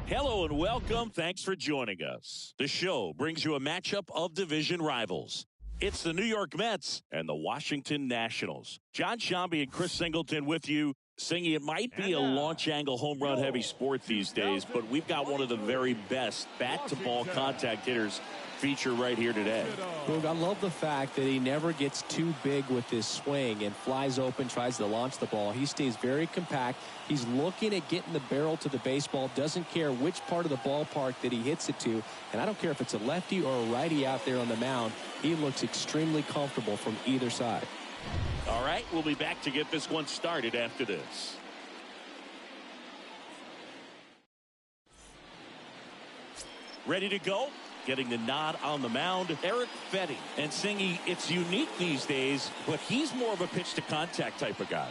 Hello and welcome. Thanks for joining us. The show brings you a matchup of division rivals. It's the New York Mets and the Washington Nationals. John Shambi and Chris Singleton with you. Singy, it might be a launch angle home run heavy sport these days, but we've got one of the very best bat to ball contact hitters feature right here today. Boog, I love the fact that he never gets too big with his swing and flies open, tries to launch the ball. He stays very compact. He's looking at getting the barrel to the baseball, doesn't care which part of the ballpark that he hits it to, and I don't care if it's a lefty or a righty out there on the mound. He looks extremely comfortable from either side. All right, we'll be back to get this one started after this. Ready to go? Getting the nod on the mound, Erick Fedde. And Singy, it's unique these days, but he's more of a pitch to contact type of guy.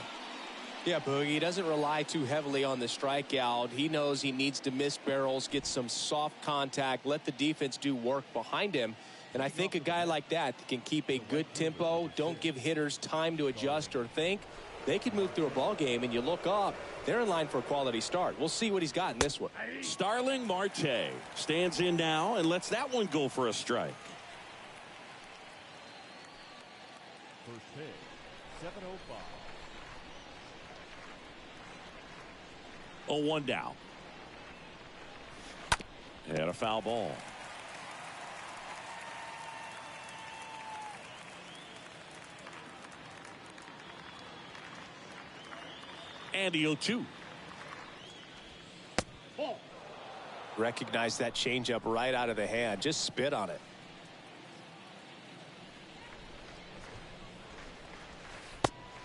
Yeah, Boog, he doesn't rely too heavily on the strikeout. He knows he needs to miss barrels, get some soft contact, let the defense do work behind him. And I think a guy like that can keep a good tempo, don't give hitters time to adjust or think. They could move through a ball game, and you look up, they're in line for a quality start. We'll see what he's got in this one. Starling Marte stands in now and lets that one go for a strike. First pitch, 7:05. 0-1 down. And a foul ball. And the 0-2. Recognize that changeup right out of the hand. Just spit on it.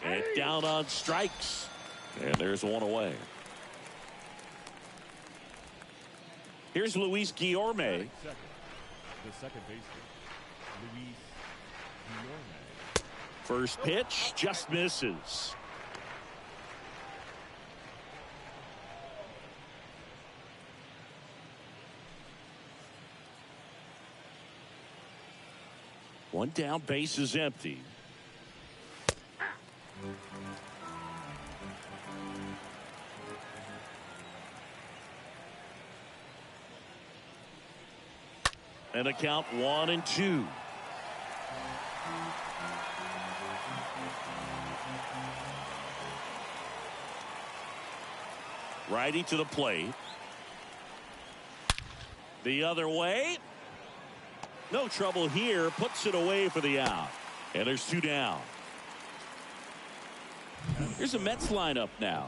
And down on strikes. And there's one away. Here's Luis Guillorme. The second baseman, Luis Guillorme. First pitch just misses. One down, base is empty. And a count 1-2. Righty to the plate. The other way. No trouble here. Puts it away for the out. And there's two down. Here's a Mets lineup now.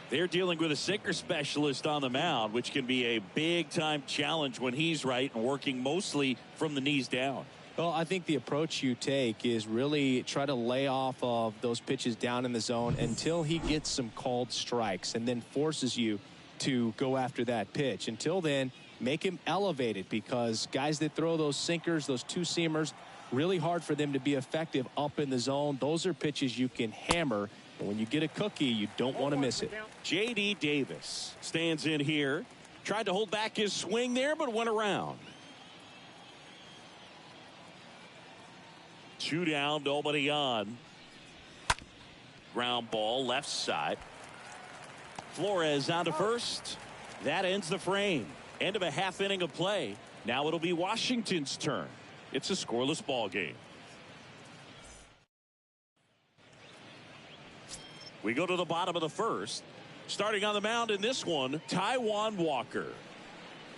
They're dealing with a sinker specialist on the mound, which can be a big-time challenge when he's right and working mostly from the knees down. Well, I think the approach you take is really try to lay off of those pitches down in the zone until he gets some called strikes and then forces you to go after that pitch. Until then, make him elevated, because guys that throw those sinkers, those two-seamers, really hard for them to be effective up in the zone. Those are pitches you can hammer. And when you get a cookie, you don't want to miss it. J.D. Davis stands in here. Tried to hold back his swing there, but went around. Two down, nobody on. Ground ball, left side. Flores on to first. That ends the frame. End of a half inning of play. Now it'll be Washington's turn. It's a scoreless ball game. We go to the bottom of the first. Starting on the mound in this one, Taijuan Walker.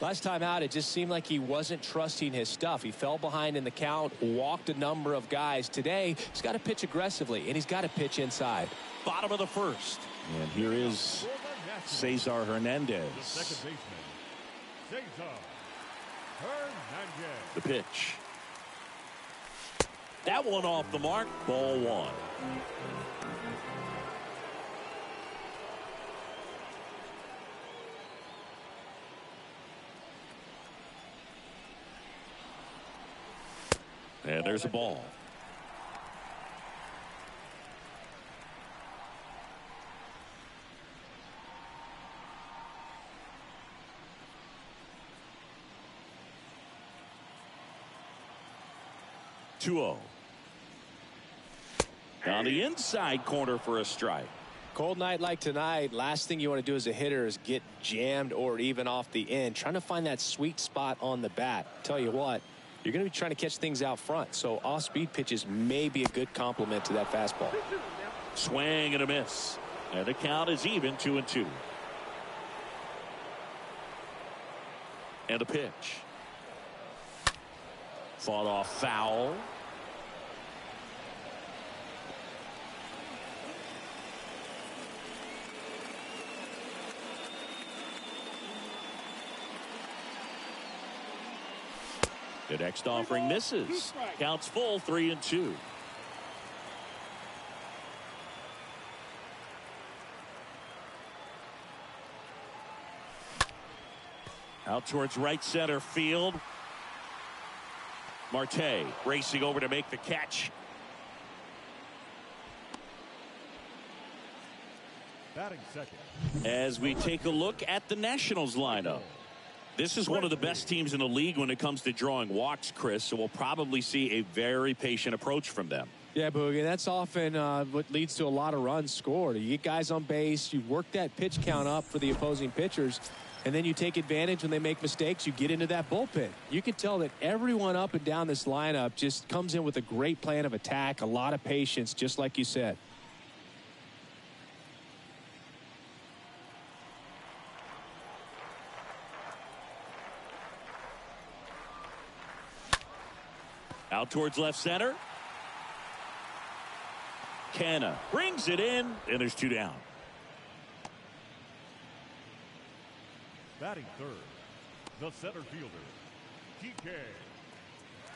Last time out, it just seemed like he wasn't trusting his stuff. He fell behind in the count, walked a number of guys. Today, he's got to pitch aggressively, and he's got to pitch inside. Bottom of the first. And here is Cesar Hernandez. The second baseman, Cesar Hernandez. The pitch. That one off the mark. Ball one. And there's a ball. On the inside corner for a strike. Cold night like tonight, last thing you want to do as a hitter is get jammed or even off the end. Trying to find that sweet spot on the bat. Tell you what, you're going to be trying to catch things out front, so off-speed pitches may be a good complement to that fastball. Swing and a miss. And the count is even, 2-2. And a pitch. Fought off foul. The next offering misses. Counts full, 3-2. Out towards right center field. Marte racing over to make the catch. Batting second. As we take a look at the Nationals lineup. This is one of the best teams in the league when it comes to drawing walks, Chris, so we'll probably see a very patient approach from them. Yeah, Boogie, that's often what leads to a lot of runs scored. You get guys on base, you work that pitch count up for the opposing pitchers, and then you take advantage when they make mistakes. You get into that bullpen. You can tell that everyone up and down this lineup just comes in with a great plan of attack, a lot of patience, just like you said. Out towards left center. Canna brings it in, and there's 2 down. Batting third, the center fielder, Kike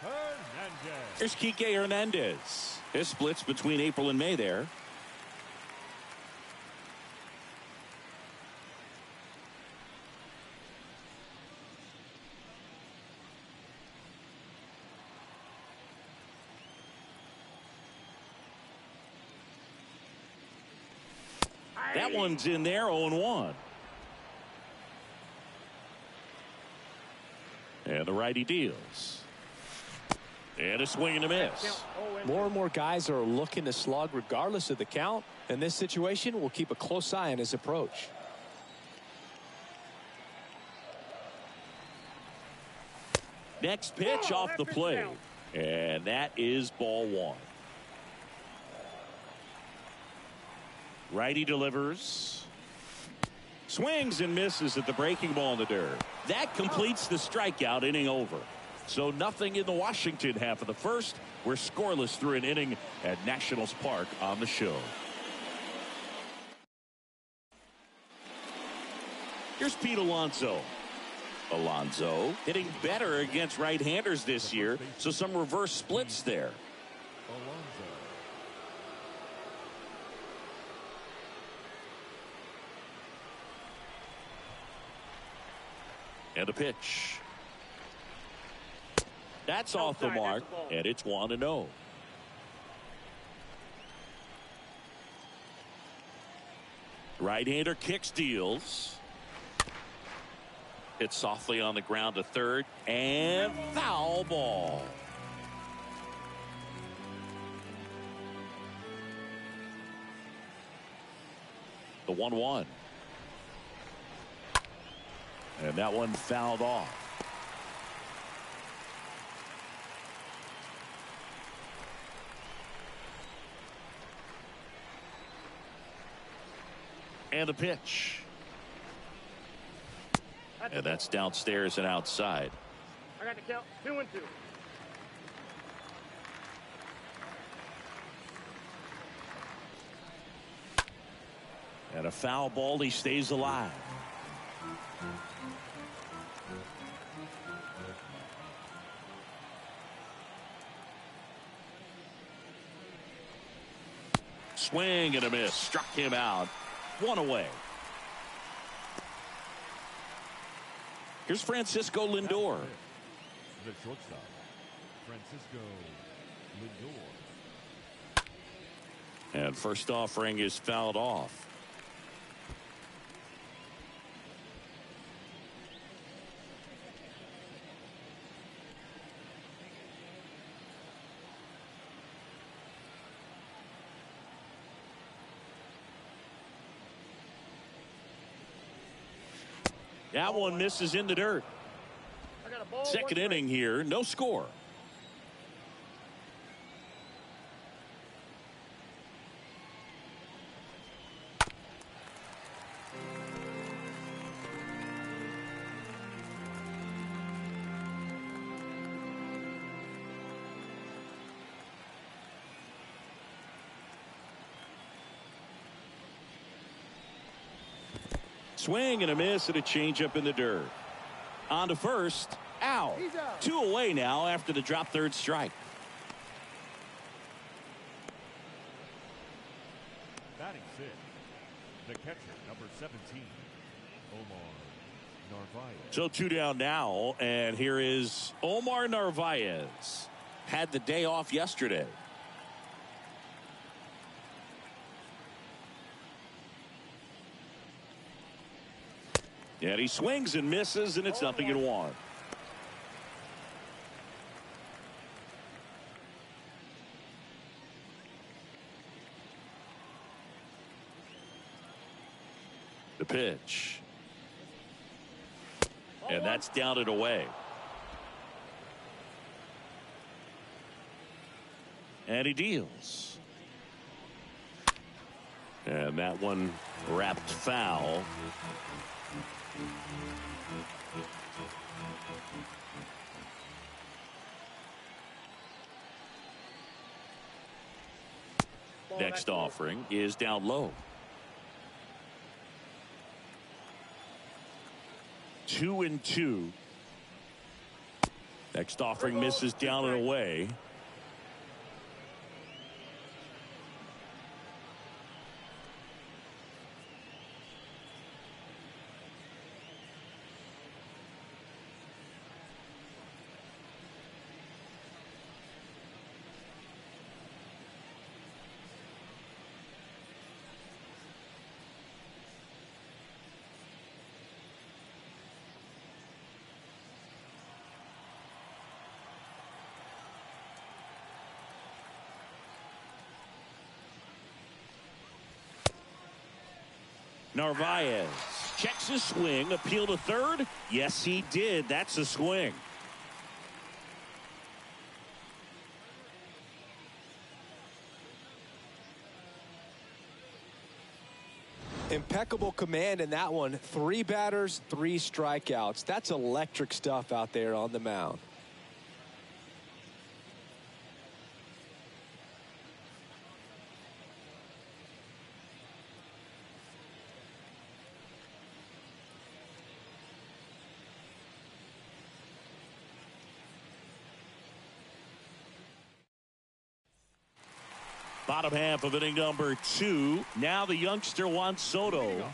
Hernandez. Here's Kike Hernandez. His splits between April and May there. That one's in there, 0-1. And the righty deals. And a swing and a miss. More and more guys are looking to slug regardless of the count. In this situation, we'll keep a close eye on his approach. Next pitch off the plate. And that is ball 1. Righty delivers. Swings and misses at the breaking ball in the dirt. That completes the strikeout, inning over. So nothing in the Washington half of the first. We're scoreless through an inning at Nationals Park on the show. Here's Pete Alonso. Alonso hitting better against right-handers this year, so some reverse splits there. Alonso. And a pitch. That's off the mark, and it's 1-0. Right-hander kicks, deals. Hits softly on the ground to third, and foul ball. The 1-1. And that one fouled off. And the pitch. And that's downstairs and outside. I got the count. 2-2. And a foul ball. He stays alive. Swing and a miss. Struck him out. 1 away. Here's Francisco Lindor. The shortstop, Francisco Lindor. And first offering is fouled off. That one misses in the dirt. I got a ball. Second inning here, no score. Swing and a miss and a changeup in the dirt. On to first. Out. 2 away now after the drop third strike. Batting six, the catcher, number 17, Omar Narvaez. So 2 down now, and here is Omar Narvaez. Had the day off yesterday. And he swings and misses, and it's 0-1. The pitch. And that's down and away. And he deals. And that one wrapped foul. Next offering is down low. 2-2. Next offering misses down and away. Narvaez checks his swing, appeal to third. Yes, he did. That's a swing. Impeccable command in that one. 3 batters, 3 strikeouts. That's electric stuff out there on the mound. Bottom half of inning number 2. Now the youngster Juan Soto.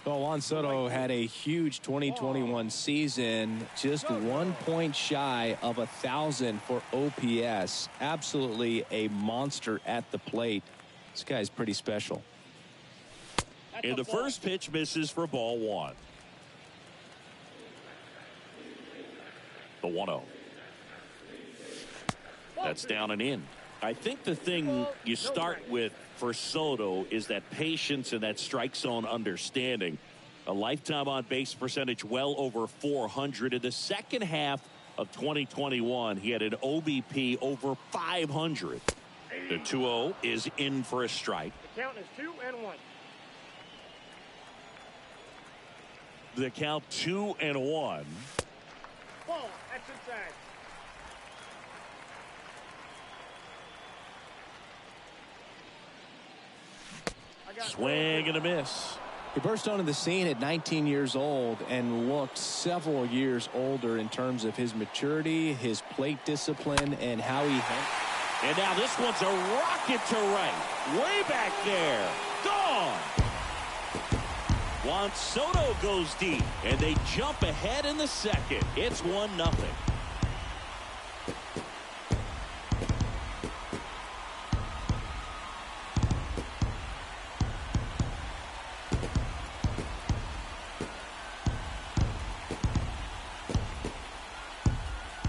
Well, Juan Soto had a huge 2021 season, just 1 point shy of 1,000 for OPS. Absolutely a monster at the plate. This guy's pretty special. And the first pitch misses for ball 1. The 1-0. That's down and in. I think the thing you start with for Soto is that patience and that strike zone understanding. A lifetime on base percentage well over 400. In the second half of 2021, he had an OBP over 500. The 2-0 is in for a strike. The count is 2-1. The count 2-1. Ball. That's inside. Swing and a miss. He burst onto the scene at 19 years old and looked several years older in terms of his maturity, his plate discipline, and how he handled. And now this one's a rocket to right. Way back there. Gone. Juan Soto goes deep, and they jump ahead in the second. It's 1-0.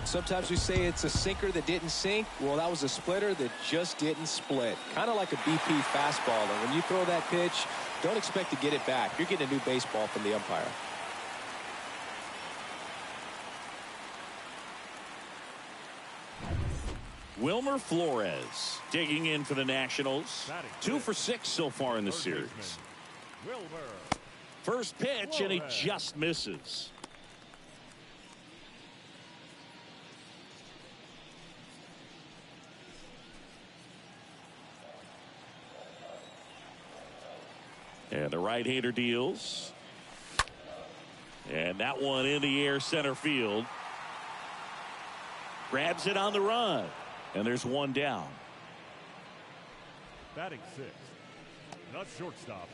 Sometimes we say it's a sinker that didn't sink. Well, that was a splitter that just didn't split. Kind of like a BP fastball. And when you throw that pitch, don't expect to get it back. You're getting a new baseball from the umpire. Wilmer Flores digging in for the Nationals. 2 for 6 so far in the series. First pitch, and he just misses. And the right-hander deals. And that one in the air center field. Grabs it on the run. And there's one down. Batting 6th. Not shortstop.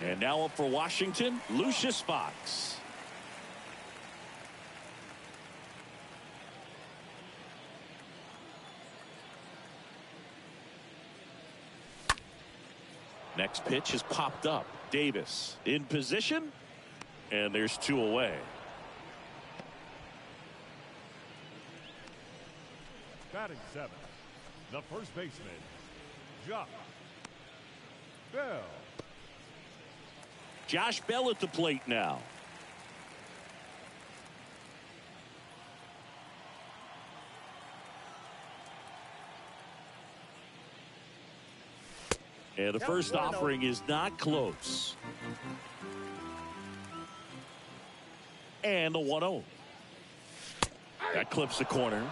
And now up for Washington, Lucius Fox. Next pitch is popped up. Davis in position. And there's 2 away. Batting 7th. The first baseman, Josh Bell. Josh Bell at the plate now. And the first offering is not close. And the 1-0. That clips the corner.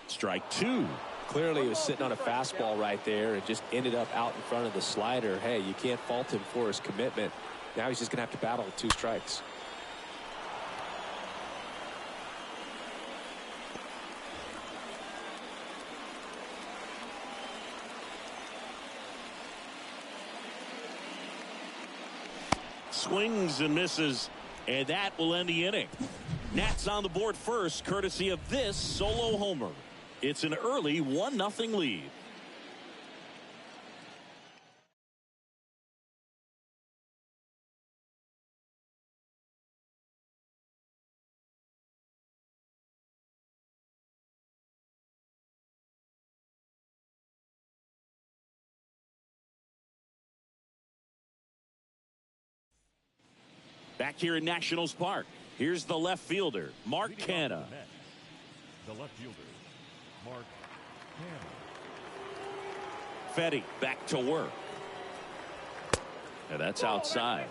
Strike 2. Clearly, he was sitting on a fastball right there and just ended up out in front of the slider. Hey, you can't fault him for his commitment. Now he's just going to have to battle with 2 strikes. Swings and misses, and that will end the inning. Nats on the board first, courtesy of this solo homer. It's an early 1-0 lead. Back here in Nationals Park, here's the left fielder, Mark Canha. The left fielder, Mark Canha. Fedde back to work. And that's outside.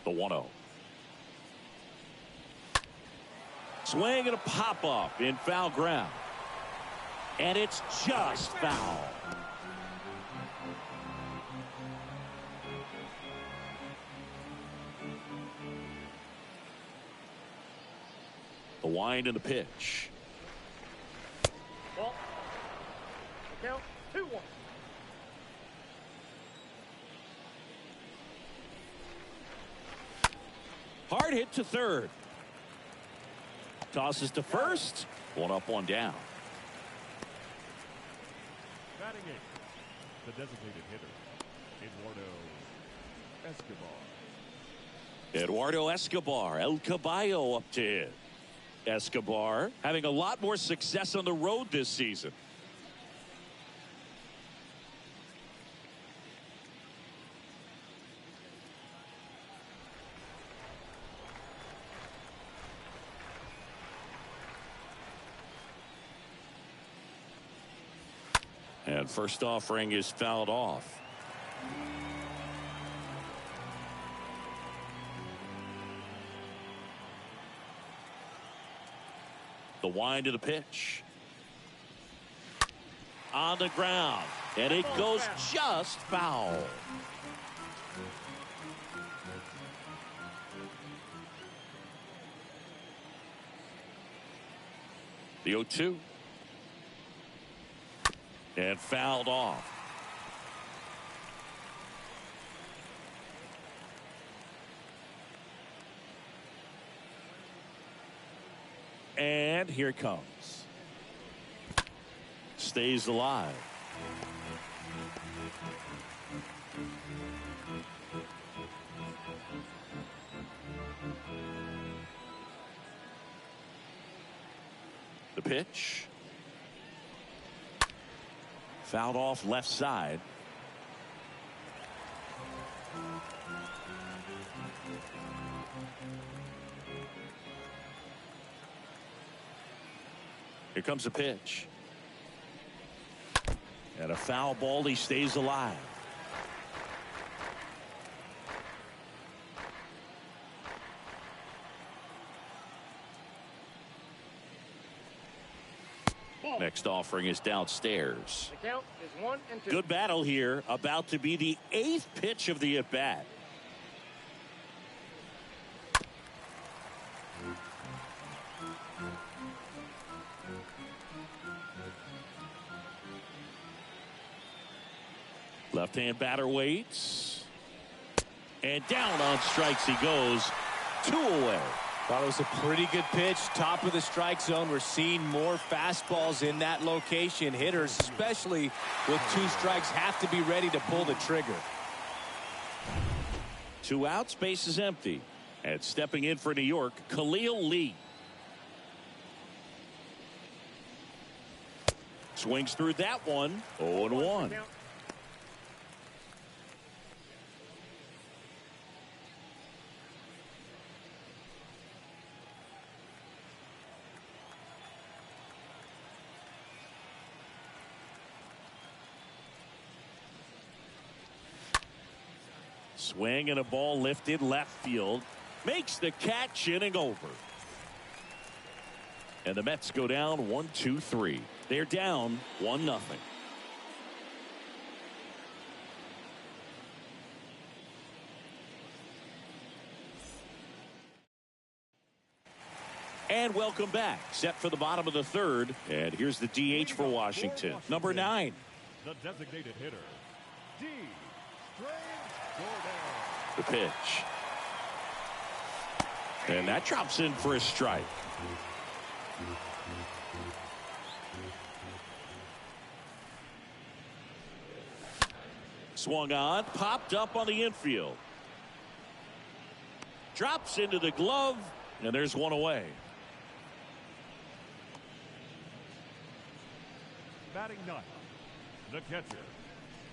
The 1-0. Swing and a pop-up in foul ground. And it's just foul. The wind and the pitch. Ball. Count 2-1. Hard hit to third. Tosses to first. 1 up, 1 down. Batting 8th. The designated hitter, Eduardo Escobar, El Caballo up to hit. Escobar having a lot more success on the road this season. And first offering is fouled off. The wind of the pitch. On the ground. And it goes just foul. The 0-2. And fouled off. And here it comes. Stays alive. The pitch. Fouled off left side. Here comes a pitch. And a foul ball. He stays alive. Next offering is downstairs. The count is 1-2. Good battle here. About to be the 8th pitch of the at-bat. Left-hand batter waits. And down on strikes he goes. 2 away. Thought it was a pretty good pitch. Top of the strike zone. We're seeing more fastballs in that location. Hitters, especially with 2 strikes, have to be ready to pull the trigger. 2 outs, base is empty. And stepping in for New York, Khalil Lee. Swings through that one. 0-1. Swing and a ball lifted left field. Makes the catch, inning over. And the Mets go down 1-2-3. They're down 1-0. And welcome back. Set for the bottom of the 3rd. And here's the DH for Washington. Number 9. The designated hitter, D. The pitch. And that drops in for a strike. Swung on, popped up on the infield. Drops into the glove, and there's 1 away. Batting 9th, the catcher,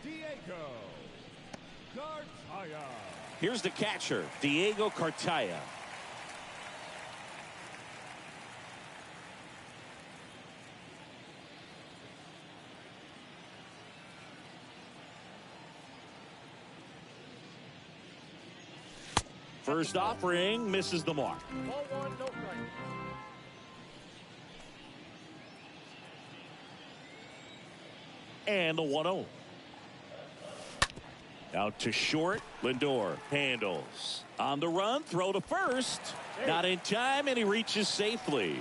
Diego Cartaya. Here's the catcher, Diego Cartaya. First offering misses the mark. Ball 1, no strike. And the 1-0. Out to short. Lindor handles. On the run. Throw to first. Not in time, and he reaches safely.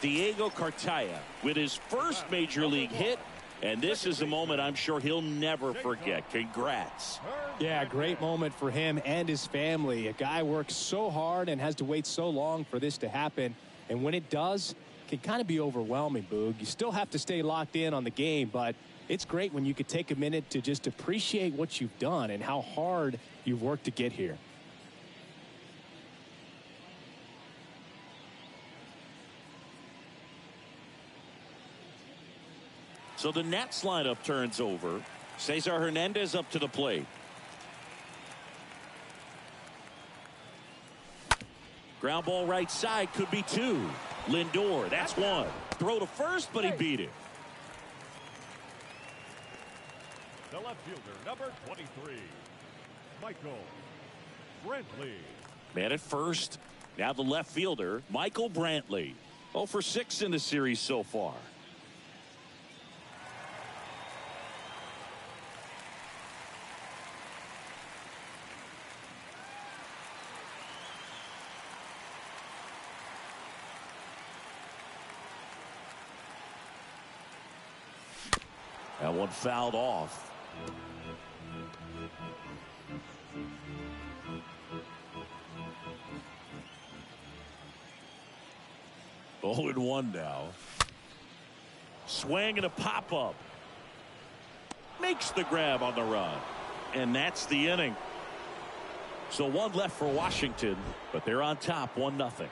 Diego Cartaya with his first major league hit. And this is a moment I'm sure he'll never forget. Congrats. Yeah, great moment for him and his family. A guy works so hard and has to wait so long for this to happen. And when it does, it can kind of be overwhelming, Boog. You still have to stay locked in on the game, but it's great when you could take a minute to just appreciate what you've done and how hard you've worked to get here. So the Nats lineup turns over. Cesar Hernandez up to the plate. Ground ball right side, could be 2. Lindor, that's 1. Throw to first, but he beat it. The left fielder, number 23, Michael Brantley. Man at first. Now the left fielder, Michael Brantley. 0 for 6 in the series so far. That one fouled off. Oh, and 1 now. Swing and a pop-up. Makes the grab on the run. And that's the inning. So 1 left for Washington, but they're on top 1-0.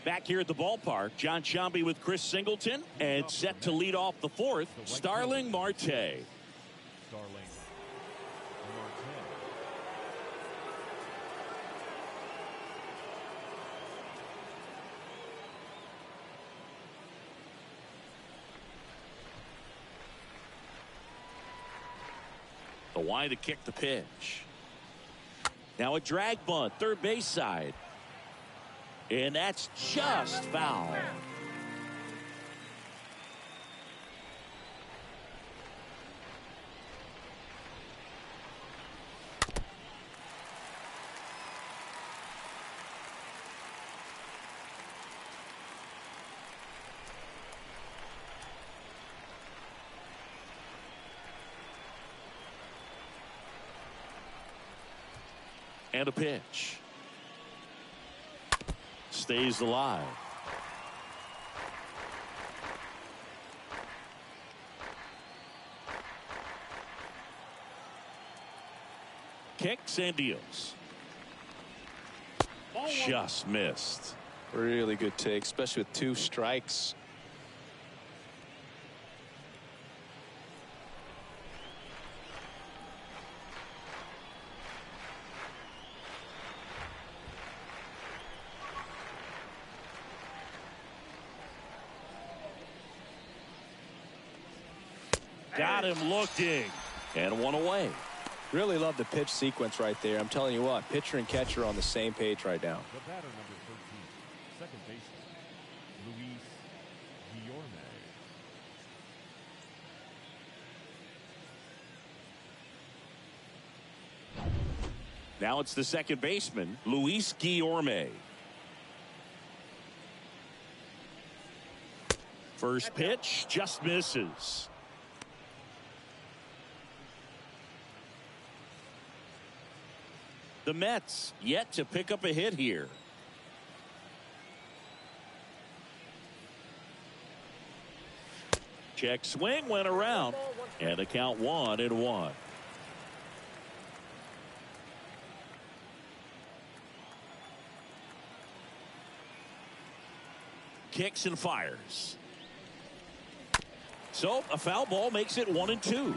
Back here at the ballpark, John Sciambi with Chris Singleton, and set to lead off the fourth, Starling Marte. Starling Marte. The wide to kick the pitch. Now a drag bunt, third base side. And that's just foul. And a pitch. Stays alive. Kicks and deals. Just missed. Really good take, especially with 2 strikes. Got him looking. And one away. Really love the pitch sequence right there. I'm telling you what, pitcher and catcher are on the same page right now. The batter, number 13, second baseman, Luis Guillorme. Now it's the second baseman, Luis Guillorme. First pitch just misses. The Mets yet to pick up a hit here. Check swing went around, and the count 1-1. Kicks and fires. So a foul ball makes it 1-2.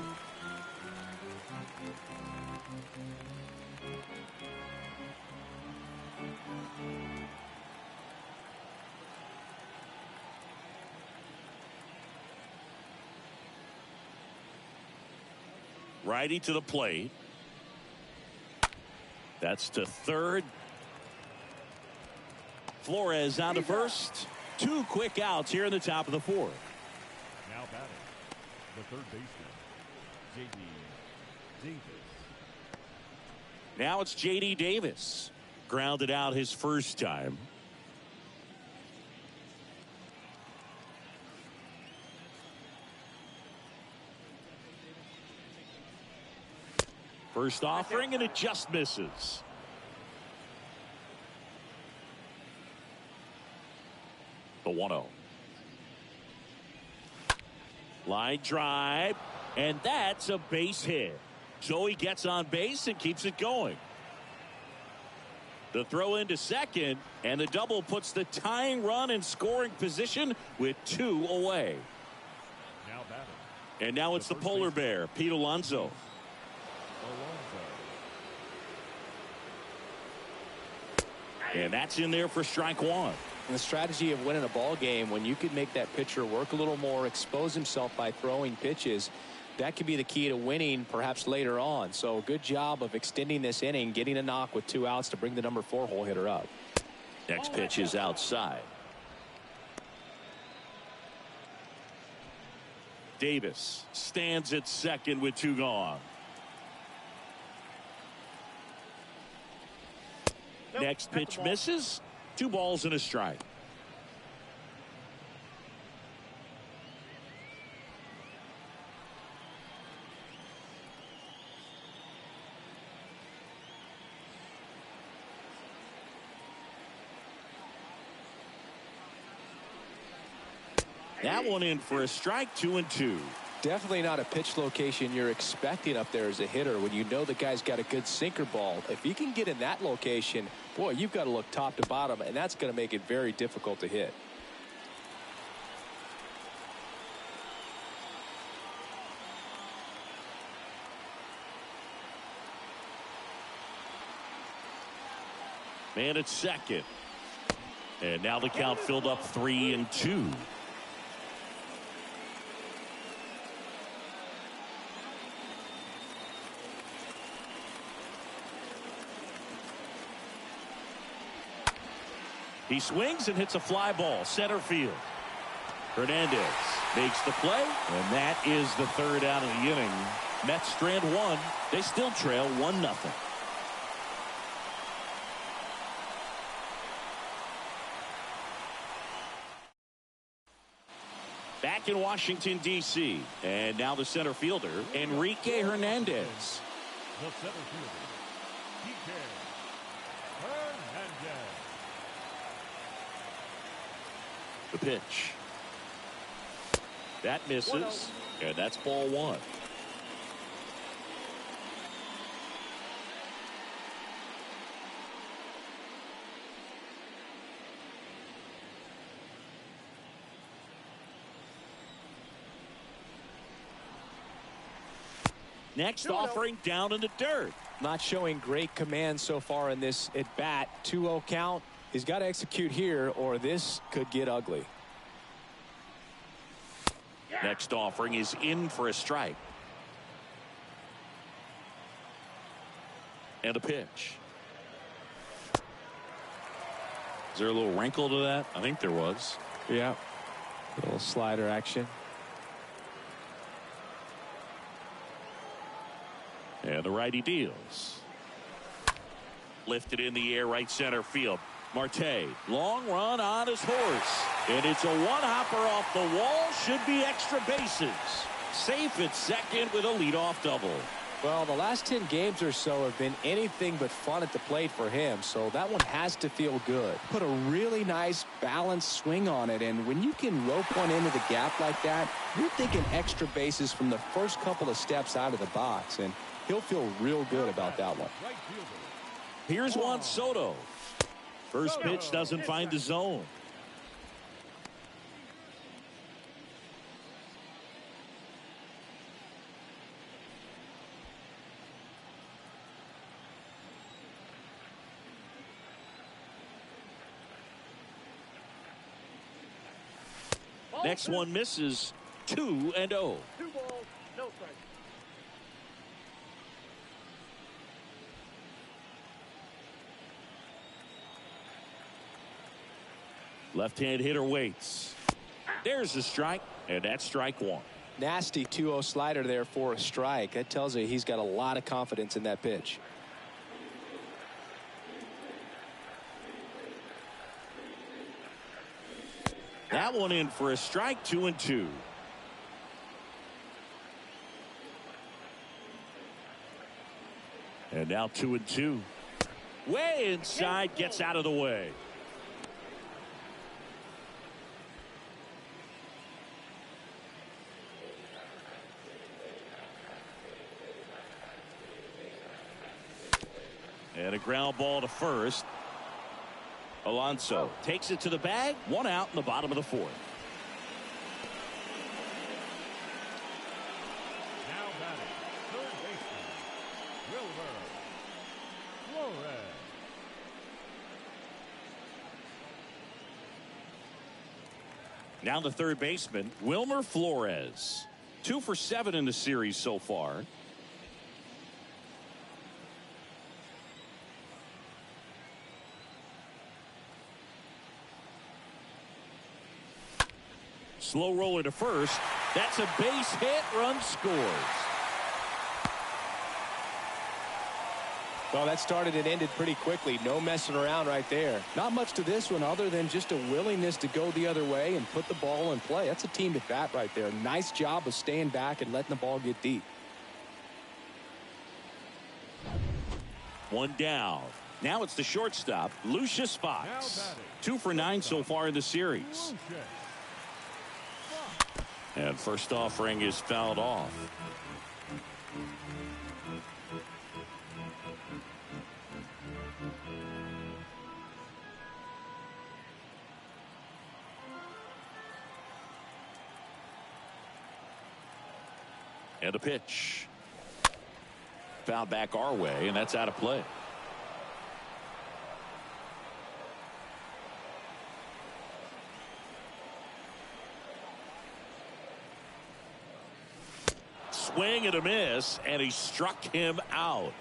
Righty to the plate. That's to third. Flores on to first. 2 quick outs here in the top of the fourth. Now batting, the third baseman, J.D. Davis. Now it's J.D. Davis. Grounded out his first time. First offering, and it just misses. The 1-0. Line drive, and that's a base hit. So he gets on base and keeps it going. The throw into second, and the double puts the tying run in scoring position with 2 away. Now batting. And now it's the polar bear, Pete Alonso. And that's in there for strike 1. And the strategy of winning a ball game, when you could make that pitcher work a little more, expose himself by throwing pitches, that could be the key to winning perhaps later on. So good job of extending this inning, getting a knock with 2 outs to bring the number 4 hole hitter up. Next pitch is outside. Davis stands at second with 2 gone. Next pitch misses. 2 balls and a strike. That one in for a strike, 2-2. Definitely not a pitch location you're expecting up there as a hitter when you know the guy's got a good sinker ball. If he can get in that location, boy, you've got to look top to bottom, and that's going to make it very difficult to hit. Man at second. And now the count filled up 3-2. He swings and hits a fly ball center field. Hernandez makes the play, and that is the third out of the inning. Mets strand one. They still trail 1-0. Back in Washington, D.C. And now the center fielder, Enrique Hernandez. The center fielder, Enrique Hernandez. The pitch. That misses, and that's ball one. Next offering down in the dirt. Not showing great command so far in this at bat. 2-0 count. He's got to execute here or this could get ugly. Next offering is in for a strike. And a pitch. Is there a little wrinkle to that? I think there was. Yeah. A little slider action. And the righty deals. Lifted in the air, right center field. Marte, long run on his horse. And it's a one-hopper off the wall. Should be extra bases. Safe at second with a leadoff double. Well, the last 10 games or so have been anything but fun at the plate for him, so that one has to feel good. Put a really nice balanced swing on it, and when you can rope one into the gap like that, you're thinking extra bases from the first couple of steps out of the box, and he'll feel real good about that one. Here's Juan Soto. First pitch doesn't find the zone. Next one misses. 2-0. 2 balls, no strike. Left-hand hitter waits. There's the strike, and that's strike one. Nasty 2-0 slider there for a strike. That tells you he's got a lot of confidence in that pitch. That one in for a strike. 2-2. And now 2-2. Way inside, gets out of the way. And a ground ball to first. Alonso takes it to the bag. 1 out in the bottom of the 4th. Now batting, third baseman, Wilmer Flores. Now the third baseman, Wilmer Flores. 2 for 7 in the series so far. Slow roller to first. That's a base hit. Run scores. Well, that started and ended pretty quickly. No messing around right there. Not much to this one other than just a willingness to go the other way and put the ball in play. That's a team at bat right there. Nice job of staying back and letting the ball get deep. 1 down. Now it's the shortstop, Lucius Fox. 2 for 9 so far in the series. And first offering is fouled off. And a pitch. Foul back our way, and that's out of play. Swing and a miss, and he struck him out.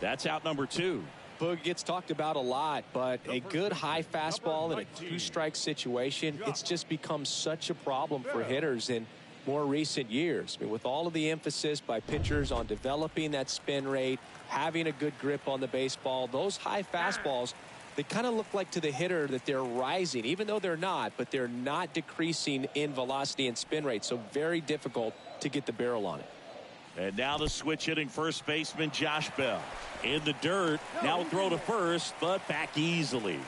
That's out number 2. Boog gets talked about a lot, but a good high fastball in a 2-strike situation, it's just become such a problem for hitters in more recent years. I mean, with all of the emphasis by pitchers on developing that spin rate, having a good grip on the baseball, those high fastballs, they kind of look like to the hitter that they're rising, even though they're not, but they're not decreasing in velocity and spin rate, so very difficult to get the barrel on it. And now the switch hitting first baseman Josh Bell. In the dirt. Now throw to first, but back easily.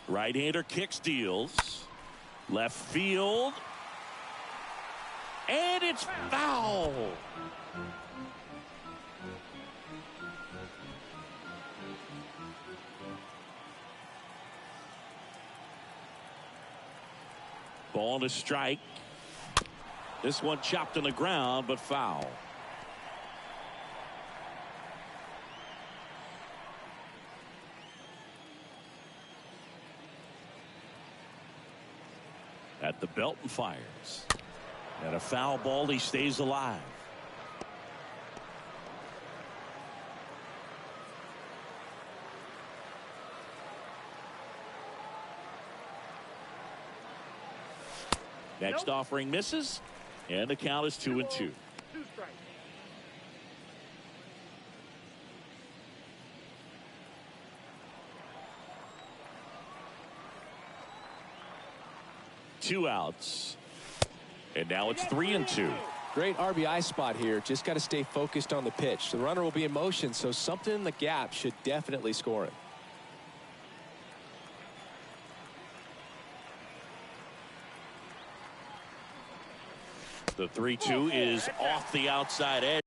Right-hander kicks, deals. Left field. And it's foul. Ball to strike. This one chopped on the ground, but foul. At the belt and fires. And a foul ball, he stays alive. Next offering misses, and the count is 2-2. 2 strikes. Two outs. And now it's 3-2. Great RBI spot here. Just got to stay focused on the pitch. The runner will be in motion, so something in the gap should definitely score it. The 3-2 is off the outside edge.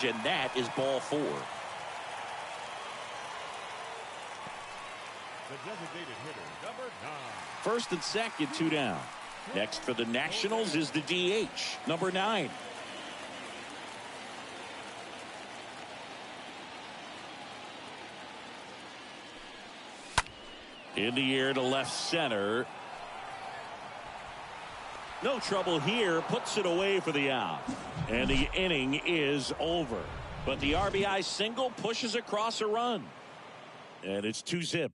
And that is ball 4. The designated hitter, number 9. First and second, 2 down. Next for the Nationals is the DH, number 9. In the air to left center. No trouble here, puts it away for the out. And the inning is over. But the RBI single pushes across a run. And it's 2-zip.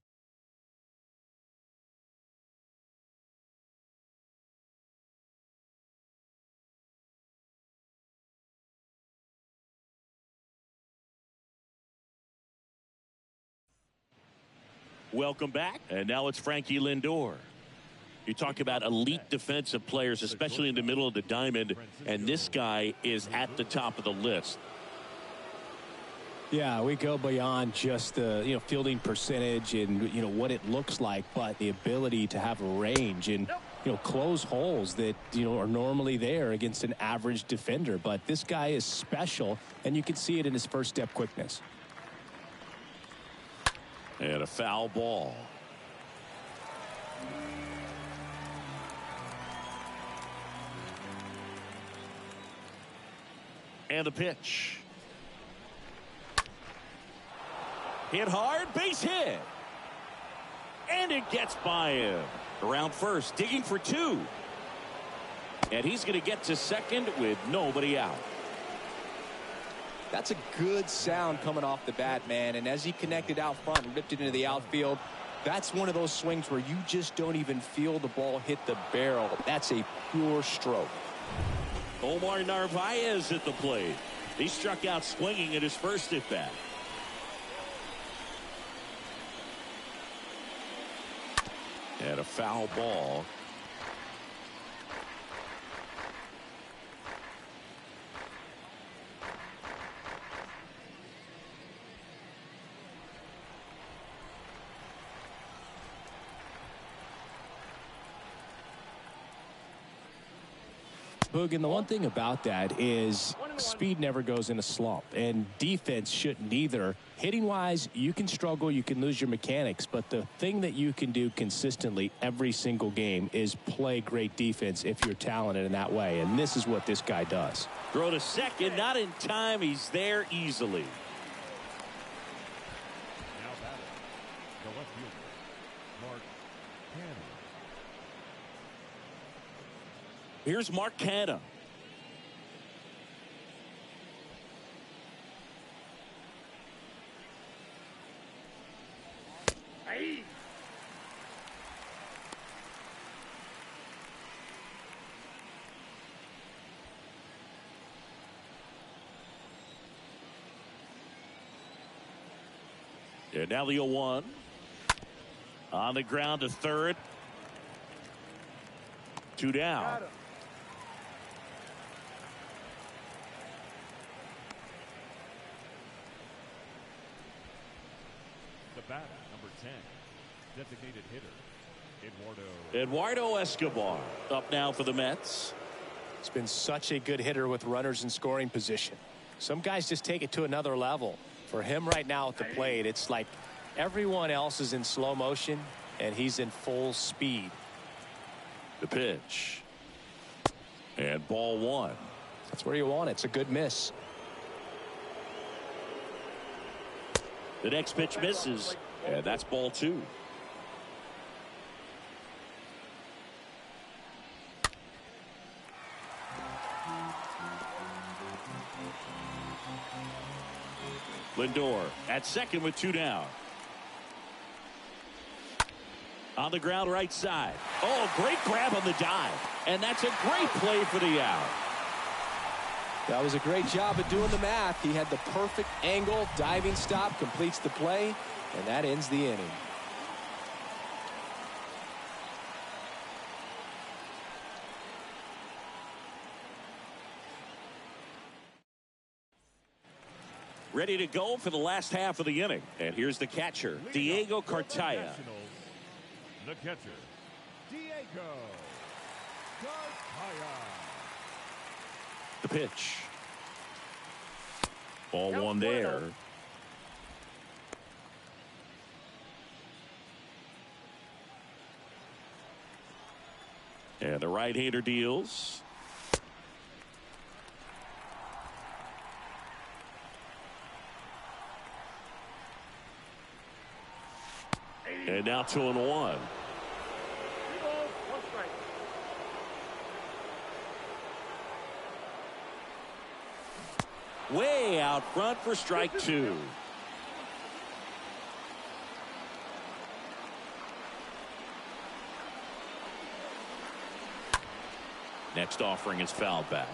Welcome back. And now it's Frankie Lindor. You talk about elite defensive players, especially in the middle of the diamond, and this guy is at the top of the list. Yeah, we go beyond just the fielding percentage and what it looks like, but the ability to have a range and close holes that are normally there against an average defender. But this guy is special, and you can see it in his first step quickness. And a foul ball. And the pitch. Hit hard, base hit. And it gets by him. Around first, digging for two. And he's going to get to second with nobody out. That's a good sound coming off the bat, man. And as he connected out front and ripped it into the outfield, that's one of those swings where you just don't even feel the ball hit the barrel. That's a pure stroke. Omar Narvaez at the plate. He struck out swinging at his first at bat. And a foul ball. Boog, and the one thing about that is speed never goes in a slump, and defense shouldn't either. Hitting-wise, you can struggle, you can lose your mechanics, but the thing that you can do consistently every single game is play great defense if you're talented in that way, and this is what this guy does. Throw to second, not in time. He's there easily. Now batting, the left fielder, Mark Cannon. Here's Mark Cannon. Hey. And now the 0-1. On the ground to third. Two down. The batter, number 10, designated hitter, Eduardo Escobar up now for the Mets. He's been such a good hitter with runners in scoring position. Some guys just take it to another level. For him right now at the plate, it's like everyone else is in slow motion and he's in full speed. The pitch. And ball one. That's where you want it. It's a good miss. The next pitch misses, and that's ball two. Lindor at second with two down. On the ground right side. Oh, great grab on the dive. And that's a great play for the out. That was a great job of doing the math. He had the perfect angle, diving stop, completes the play, and that ends the inning. Ready to go for the last half of the inning. And here's the catcher, Diego Cartaya. the catcher, Diego Cartaya. The pitch. Ball one there. And the right-hander deals. And now 2-1. 3 balls, 1 strike. Way out front for strike two. Next offering is fouled back.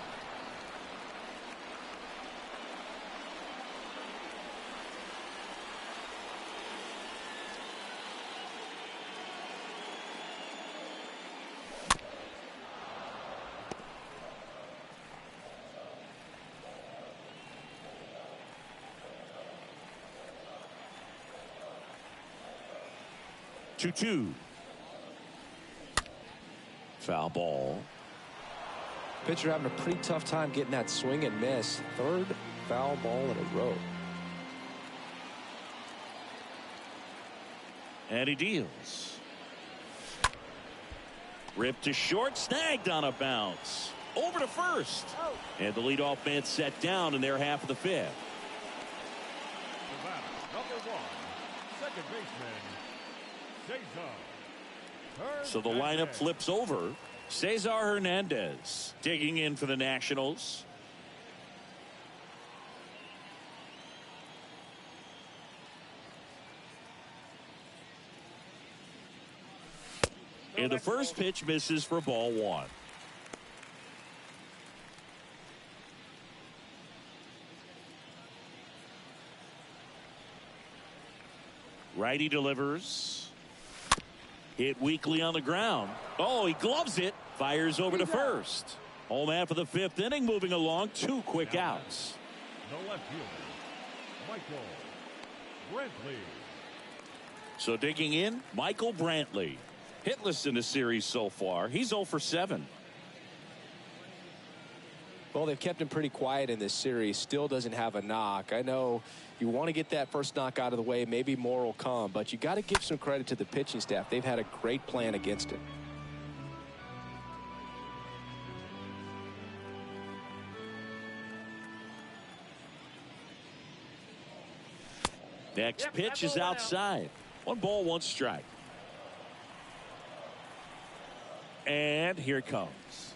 Two. Foul ball. Pitcher having a pretty tough time getting that swing and miss. Third foul ball in a row. And he deals. Ripped to short, snagged on a bounce. Over to first. And the leadoff man set down in their half of the fifth. Number 1, second baseman, Cesar. So the lineup flips over. Cesar Hernandez digging in for the Nationals. And the first pitch misses for ball 1. Righty delivers. Hit weakly on the ground. Oh, he gloves it. Fires over to first. Home half of the fifth inning moving along. 2 quick outs. The left fielder, Michael Brantley. So digging in, Michael Brantley. Hitless in the series so far. He's 0 for 7. Well, they've kept him pretty quiet in this series. Still doesn't have a knock. I know you want to get that first knock out of the way. Maybe more will come, but you got to give some credit to the pitching staff. They've had a great plan against it. Next pitch is outside. 1 ball, 1 strike. And here it comes.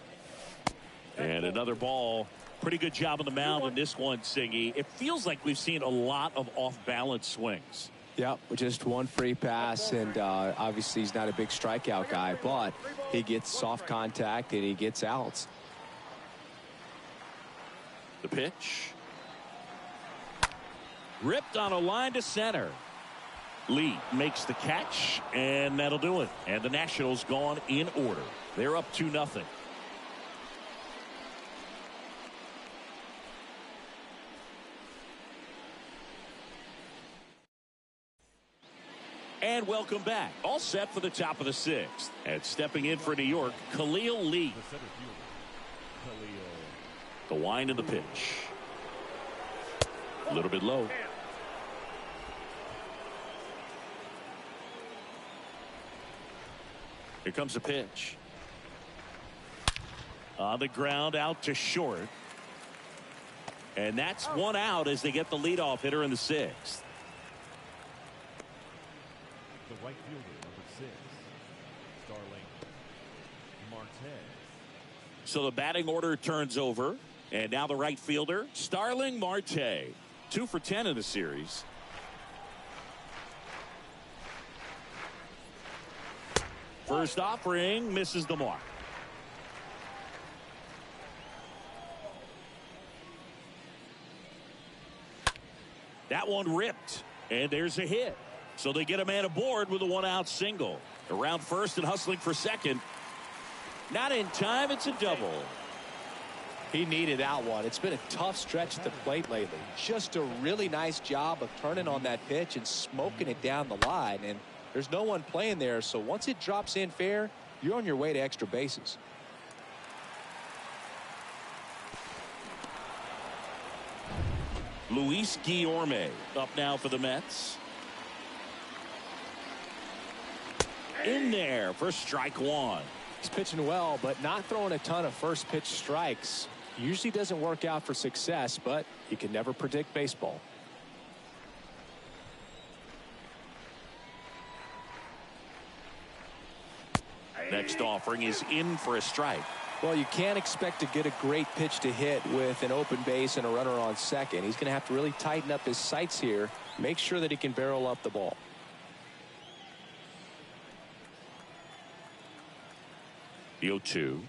And another ball. Pretty good job on the mound on this one, Siggy. It feels like we've seen a lot of off-balance swings. Yep, just 1 free pass, and obviously he's not a big strikeout guy, but he gets soft contact and he gets outs. The pitch. Ripped on a line to center. Lee makes the catch, and that'll do it. And the Nationals gone in order. They're up 2-0. And welcome back. All set for the top of the 6th. And stepping in for New York, Khalil Lee. The center fielder, Khalil. The wind of the pitch. A little bit low. Here comes the pitch. On the ground, out to short. And that's 1 out as they get the leadoff hitter in the 6th. The right fielder, number 6, Starling Marte. So the batting order turns over. And now the right fielder, Starling Marte. 2 for 10 in the series. First offering misses the mark. That one ripped. And there's a hit. So they get a man aboard with a 1-out single. Around first and hustling for second. Not in time. It's a double. He needed that one. It's been a tough stretch at the plate lately. Just a really nice job of turning on that pitch and smoking it down the line. And there's no one playing there, so once it drops in fair, you're on your way to extra bases. Luis Guillorme up now for the Mets. In there for strike 1. He's pitching well, but not throwing a ton of first pitch strikes. Usually doesn't work out for success, but you can never predict baseball. Next offering is in for a strike. Well, you can't expect to get a great pitch to hit with an open base and a runner on second. He's going to have to really tighten up his sights here, make sure that he can barrel up the ball. The 0-2.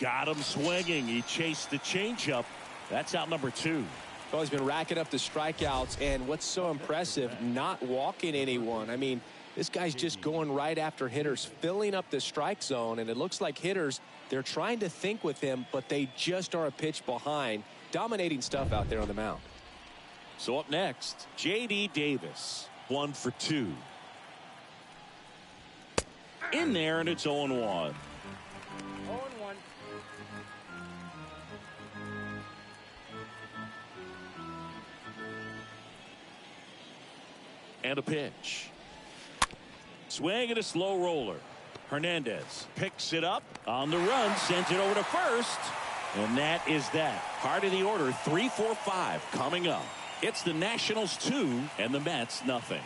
Got him swinging. He chased the changeup. That's out number 2. Well, he's been racking up the strikeouts, and what's so impressive, not walking anyone. I mean, this guy's just going right after hitters, filling up the strike zone, and it looks like hitters, they're trying to think with him, but they just are a pitch behind. Dominating stuff out there on the mound. So up next, J.D. Davis, 1 for 2. In there, and it's 0-1. 0-1. And a pitch. Swing and a slow roller. Hernandez picks it up on the run, sends it over to first. And that is that. Heart of the order, 3-4-5 coming up. It's the Nationals 2 and the Mets nothing.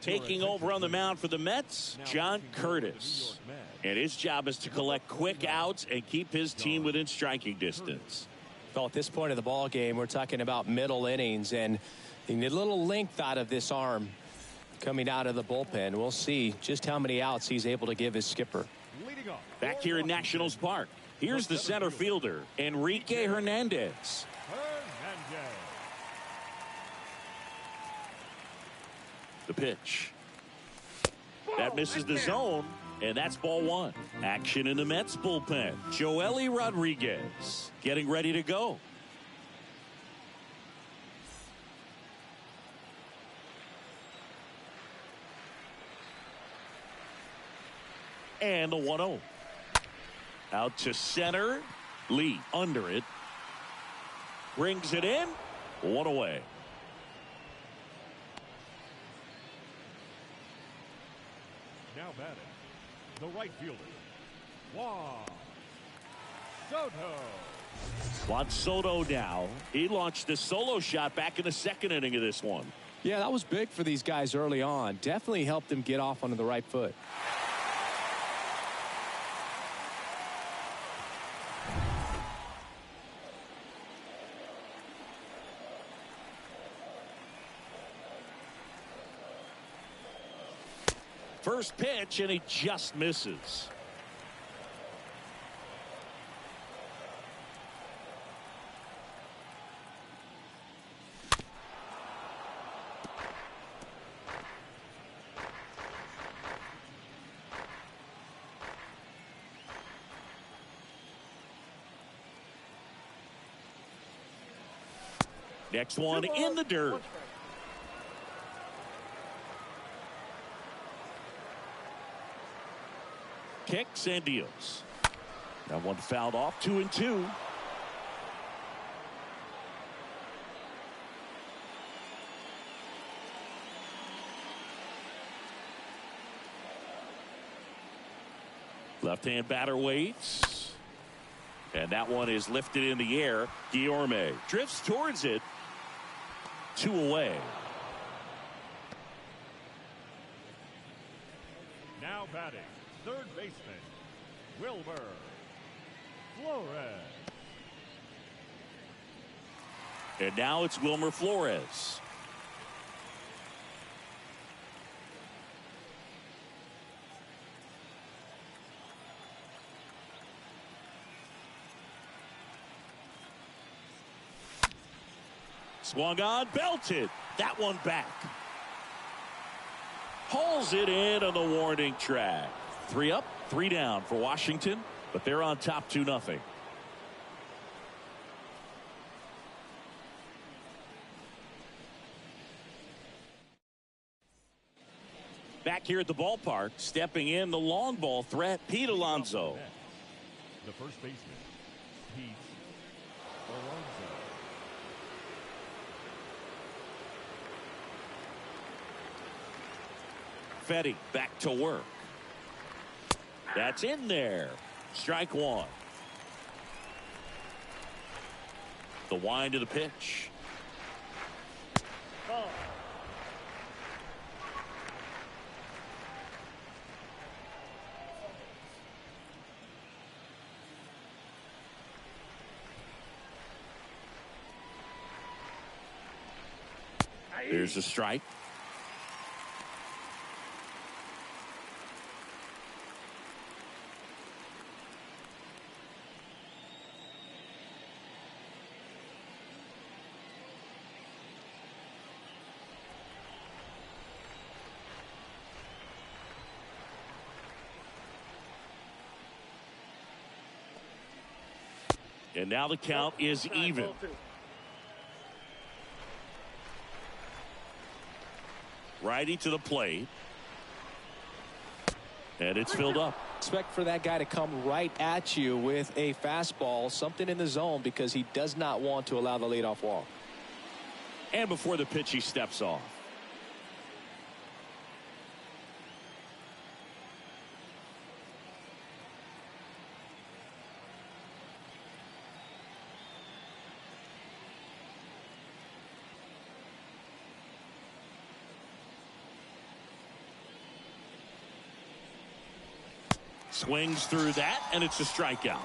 Taking over on the mound for the Mets, John Curtis. And his job is to collect quick outs and keep his team within striking distance. Well, at this point of the ball game, we're talking about middle innings, and you need a little length out of this arm coming out of the bullpen. We'll see just how many outs he's able to give his skipper. Back here in Nationals Park, here's the center fielder, Enrique Hernandez. The pitch. That misses the zone, and that's ball one. Action in the Mets bullpen. Joely Rodriguez getting ready to go. And the 1-0. Out to center. Lee under it. Brings it in. One away. Now batting, the right fielder, Juan Soto. Juan Soto now. He launched a solo shot back in the second inning of this one. Yeah, that was big for these guys early on. Definitely helped them get off onto the right foot. First pitch, and he just misses. Next one in the dirt. Kicks and deals. That one fouled off. 2-2. Left-hand batter waits. And that one is lifted in the air. Guillorme drifts towards it. 2 away. Now batting, third baseman, Wilmer Flores. And now it's Wilmer Flores. Swung on, belted. That one back. Hauls it in on the warning track. 3 up, 3 down for Washington, but they're on top 2-0. Back here at the ballpark, stepping in the long ball threat, Pete Alonso. The first baseman, Pete Alonso. Fedde back to work. That's in there. Strike one. The wind of the pitch. Ball. There's a strike. And now the count is even. Righty to the plate. And it's filled up. Expect for that guy to come right at you with a fastball, something in the zone, because he does not want to allow the leadoff walk. And before the pitch, he steps off. Swings through that, and it's a strikeout.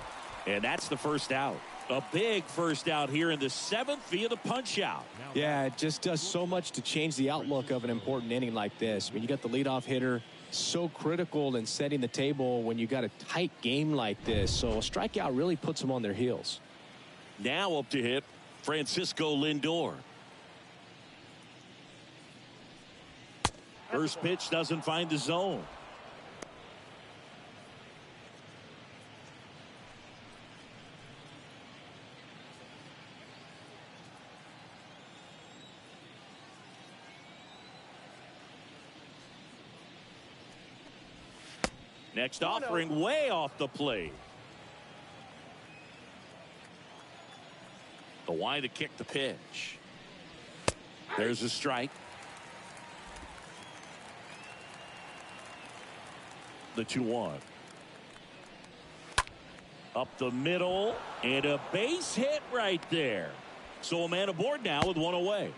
And that's the first out. A big first out here in the 7th via the punch out. Yeah, it just does so much to change the outlook of an important inning like this. I mean, you got the leadoff hitter, so critical in setting the table when you got a tight game like this. So a strikeout really puts them on their heels. Now up to hit, Francisco Lindor. First pitch doesn't find the zone. Next offering way off the plate. The wide to kick the pitch. There's a strike. The 2-1. Up the middle and a base hit right there. So a man aboard now with one away.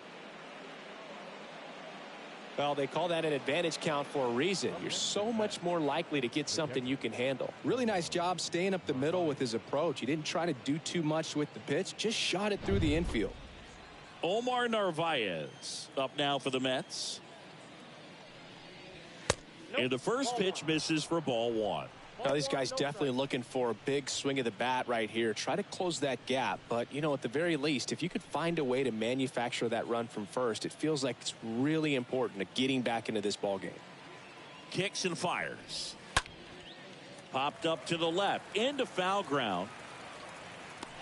Well, they call that an advantage count for a reason. You're so much more likely to get something you can handle. Really nice job staying up the middle with his approach. He didn't try to do too much with the pitch, just shot it through the infield. Omar Narvaez up now for the Mets. And the first pitch misses for ball 1. Now, these guys definitely looking for a big swing of the bat right here. Try to close that gap. But, you know, at the very least, if you could find a way to manufacture that run from first, it feels like it's really important to getting back into this ball game. Kicks and fires. Popped up to the left. Into foul ground.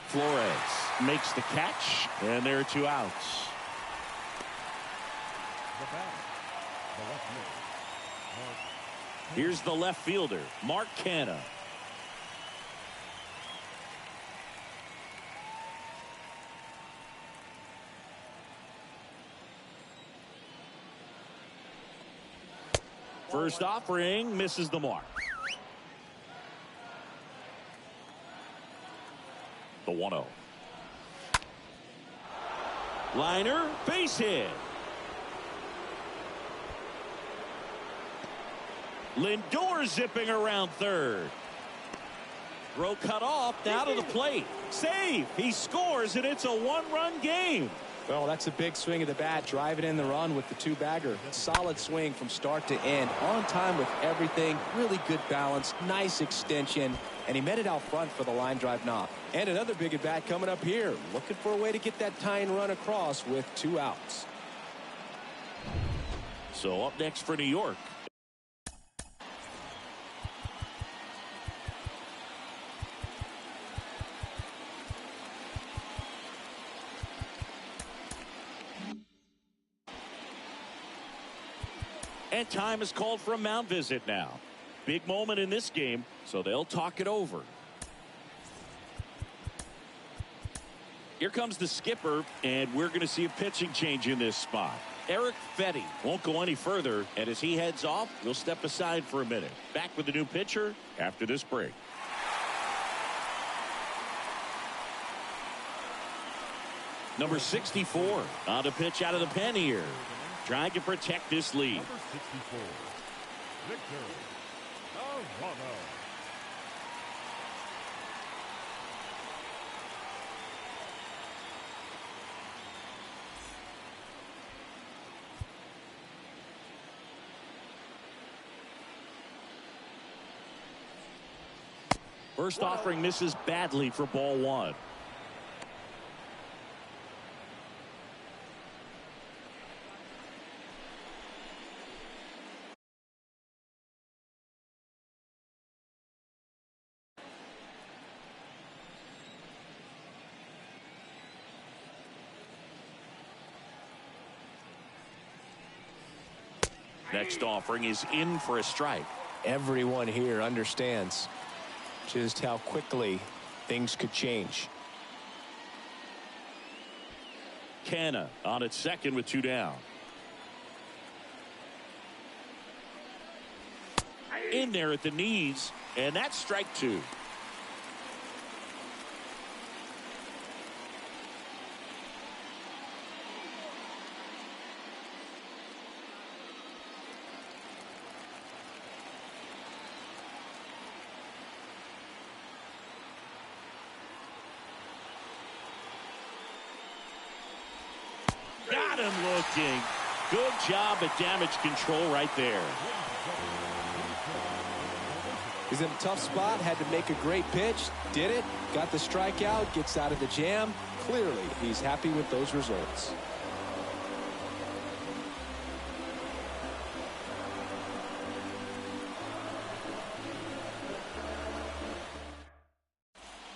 Flores makes the catch. And there are 2 outs. Here's the left fielder, Mark Canha. First offering misses the mark. The 1-0. Liner, base hit. Lindor zipping around third. Throw cut off, now to the plate. Save, he scores, and it's a 1-run game. Well, that's a big swing of the bat, driving in the run with the 2-bagger. Solid swing from start to end, on time with everything, really good balance, nice extension, and he met it out front for the line drive knock. And another big at bat coming up here, looking for a way to get that tying run across with 2 outs. So up next for New York. And time is called for a mound visit now. Big moment in this game, so they'll talk it over. Here comes the skipper, and we're going to see a pitching change in this spot. Erick Fedde won't go any further, and as he heads off, we'll step aside for a minute. Back with the new pitcher after this break. Number 64 on the pitch out of the pen here, trying to protect this lead. Number 64, Victor Alvarado. First offering misses badly for ball 1. Next offering is in for a strike. Everyone here understands just how quickly things could change. Canna on at second with 2 down. In there at the knees, and that's strike 2. Got him looking. Good job at damage control right there. He's in a tough spot, had to make a great pitch, did it, got the strikeout, gets out of the jam. Clearly, he's happy with those results.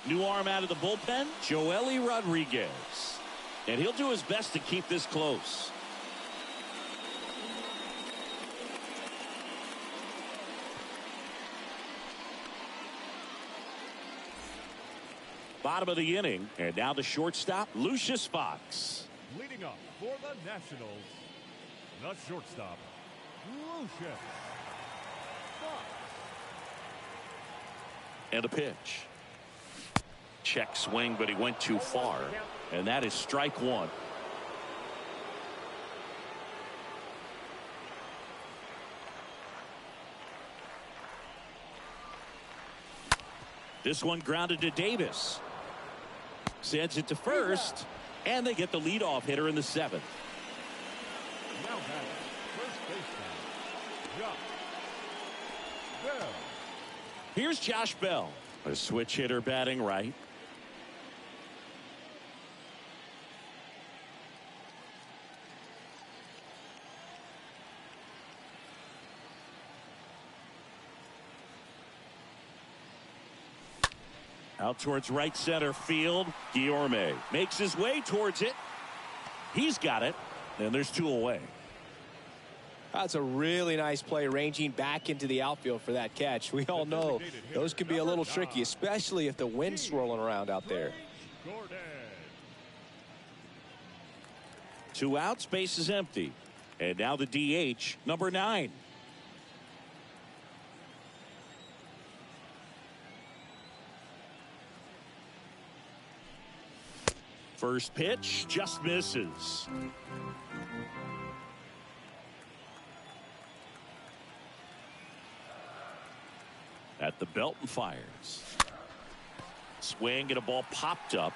New arm out of the bullpen, Joely Rodriguez. And he'll do his best to keep this close. Bottom of the inning, and now the shortstop, Lucius Fox. Leading up for the Nationals, the shortstop, Lucius Fox. And a pitch. Check swing, but he went too far. And that is strike 1. This one grounded to Davis. Sends it to first, and they get the leadoff hitter in the 7th. Now batting, first baseman, Josh Bell. Here's Josh Bell, a switch hitter batting right. Out towards right center field. Guillorme makes his way towards it. He's got it, and there's 2 away. That's a really nice play, ranging back into the outfield for that catch. We all know those can be a little tricky, especially if the wind's swirling around out there. 2 outs, base is empty. And now the DH, number 9. First pitch just misses. At the belt and fires. Swing and a ball popped up.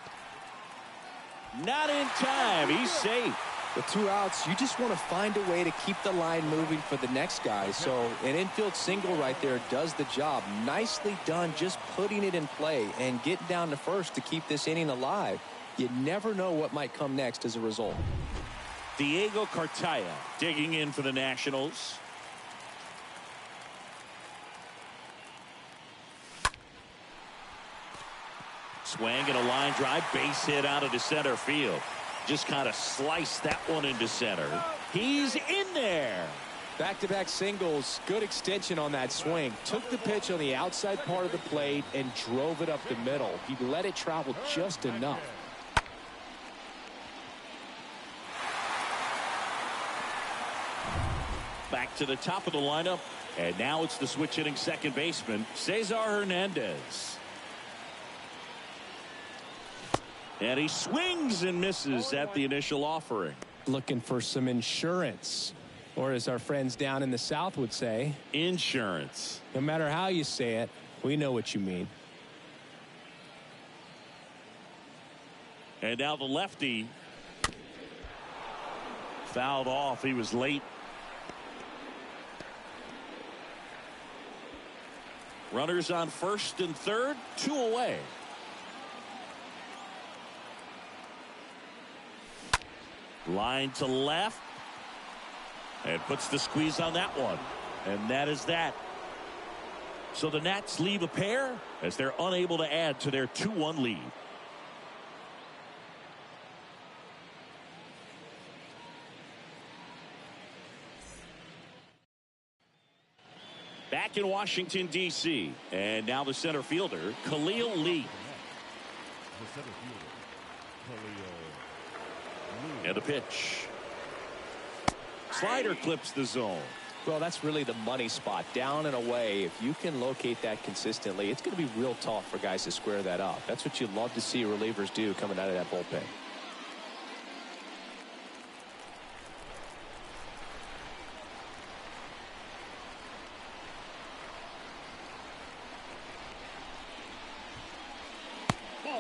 Not in time. He's safe. With 2 outs, you just want to find a way to keep the line moving for the next guy. So an infield single right there does the job. Nicely done, just putting it in play and getting down to first to keep this inning alive. You never know what might come next as a result. Diego Cartaya digging in for the Nationals. Swing and a line drive, base hit out of the center field. Just kind of sliced that one into center. He's in there. Back-to-back singles, good extension on that swing. Took the pitch on the outside part of the plate and drove it up the middle. He let it travel just enough. Back to the top of the lineup, and now it's the switch hitting second baseman, Cesar Hernandez. And he swings and misses at the initial offering. Looking for some insurance, or as our friends down in the South would say, insurance. No matter how you say it, we know what you mean. And now the lefty fouled off. He was late. Runners on first and third, 2 away. Line to left. And puts the squeeze on that one. And that is that. So the Nats leave a pair as they're unable to add to their 2-1 lead. Back in Washington, D.C. And now the center fielder, Khalil Lee. The center fielder, Khalil And a pitch. Slider clips the zone. Well, that's really the money spot, down and away. If you can locate that consistently, it's going to be real tough for guys to square that up. That's what you love to see relievers do coming out of that bullpen.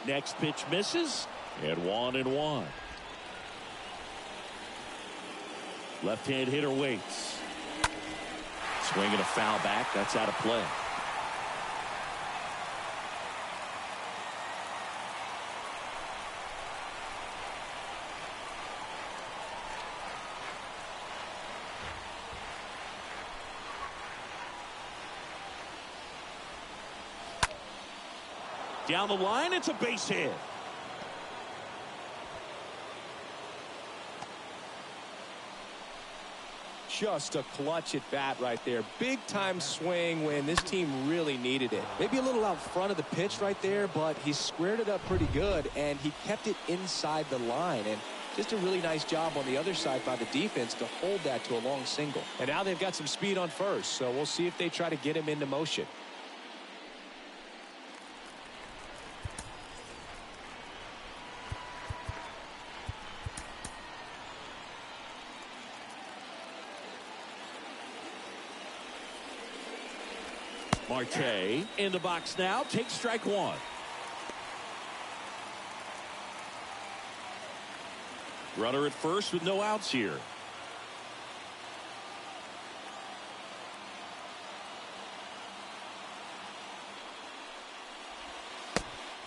Next pitch misses, and 1-1. Left-hand hitter waits. Swinging a foul back. That's out of play. Down the line, it's a base hit. Just a clutch at bat right there. Big time swing when this team really needed it. Maybe a little out front of the pitch right there, but he squared it up pretty good and he kept it inside the line. And just a really nice job on the other side by the defense to hold that to a long single. And now they've got some speed on first, so we'll see if they try to get him into motion. Marte in the box now, takes strike one. Runner at first with no outs here.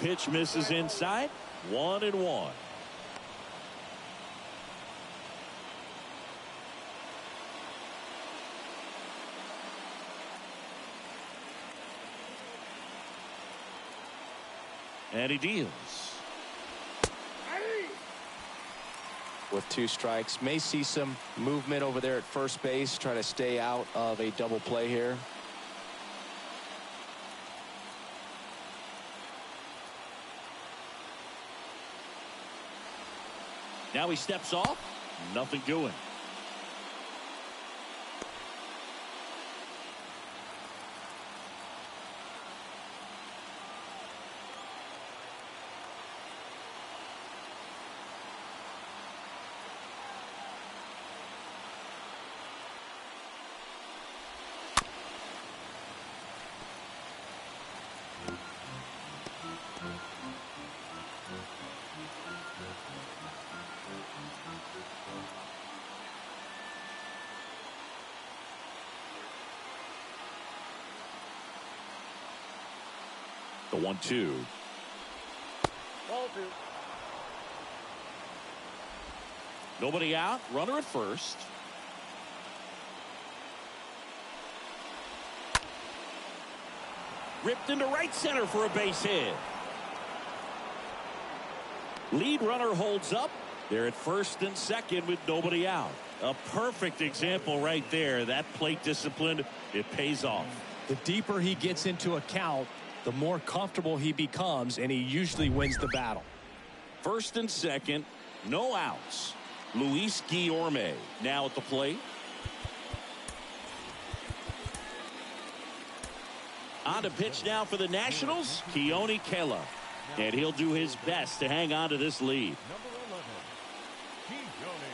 Pitch misses inside, 1-1. And he deals. With 2 strikes, may see some movement over there at first base, trying to stay out of a double play here. Now he steps off, nothing doing. The 1-2. Ball 2. Nobody out. Runner at first. Ripped into right center for a base hit. Lead runner holds up. They're at first and second with nobody out. A perfect example right there. That plate discipline, it pays off. The deeper he gets into a count, the more comfortable he becomes, and he usually wins the battle. First and second, no outs. Luis Guillorme now at the plate. On to pitch now for the Nationals, Keone Kela. And he'll do his best to hang on to this lead. Number 11, Keone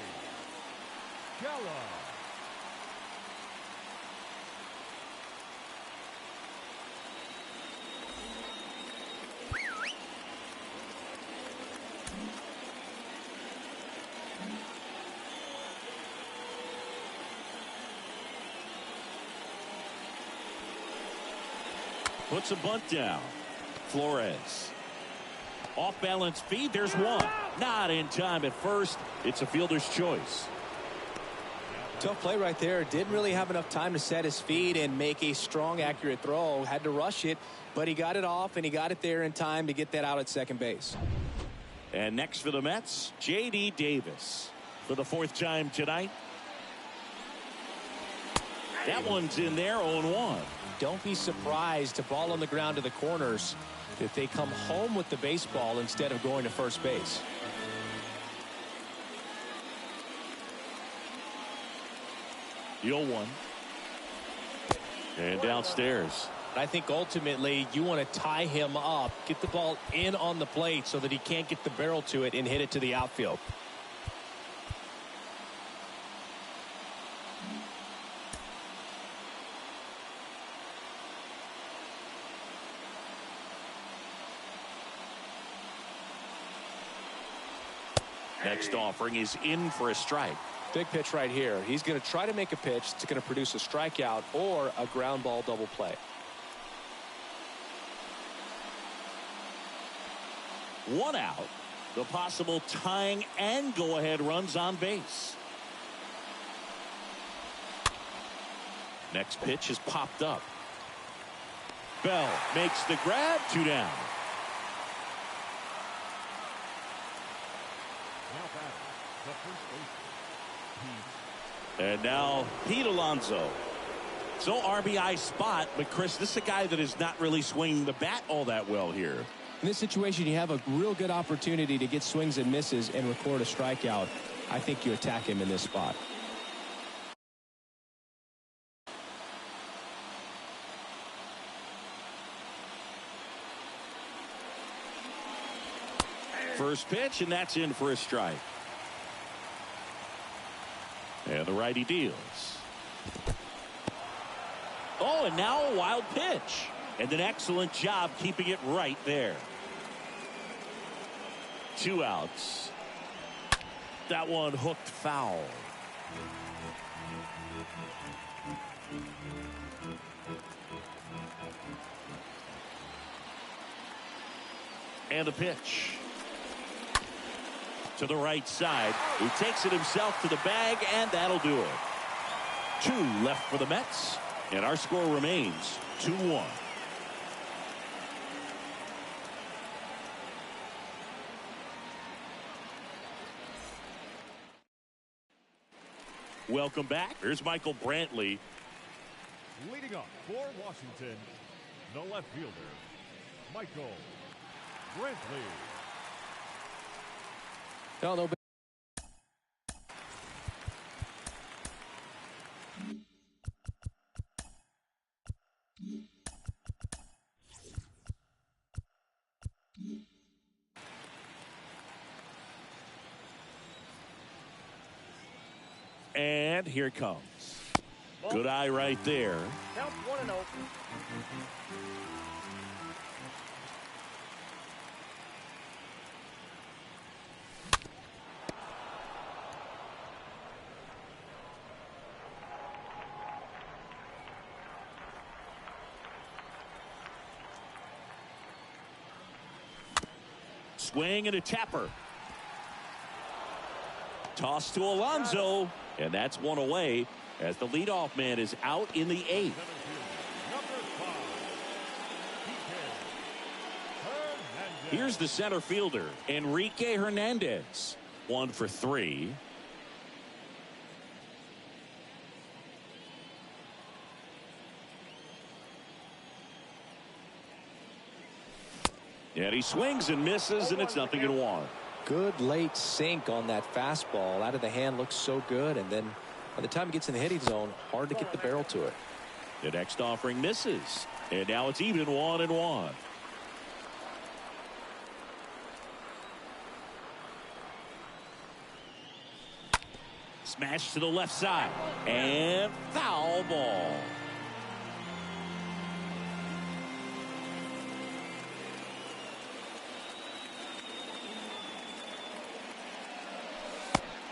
Kela. Puts a bunt down. Flores. Off balance feed. There's one. Not in time at first. It's a fielder's choice. Tough play right there. Didn't really have enough time to set his feet and make a strong, accurate throw. Had to rush it, but he got it off and he got it there in time to get that out at second base. And next for the Mets, J.D. Davis. For the 4th time tonight. That one's in there, 0-1. Don't be surprised to ball on the ground to the corners if they come home with the baseball instead of going to first base. The 0-1. And downstairs. I think ultimately you want to tie him up, get the ball in on the plate so that he can't get the barrel to it and hit it to the outfield. Next offering is in for a strike. Big pitch right here. He's going to try to make a pitch that's going to produce a strikeout or a ground ball double play. One out. The possible tying and go-ahead runs on base. Next pitch is popped up. Bell makes the grab. 2 down. And now Pete Alonso. So RBI spot, but Chris, this is a guy that is not really swinging the bat all that well here. In this situation, you have a real good opportunity to get swings and misses and record a strikeout. I think you attack him in this spot. First pitch, and that's in for a strike. And the righty deals. Oh, and now a wild pitch. And an excellent job keeping it right there. 2 outs. That one hooked foul. And a pitch. To the right side. He takes it himself to the bag, and that'll do it. 2 left for the Mets, and our score remains 2-1. Welcome back. Here's Michael Brantley. Leading up for Washington, the left fielder, Michael Brantley. No. And here it comes. Good eye right there. Count 1-0. Swing and a tapper. Toss to Alonso, and that's one away as the leadoff man is out in the 8th. Here's the center fielder, Enrique Hernandez. 1 for 3. And he swings and misses, and it's 0-1. Good late sink on that fastball. Out of the hand, looks so good, and then by the time it gets in the hitting zone, hard to get the barrel to it. The next offering misses, and now it's even 1-1. Smash to the left side, and foul ball.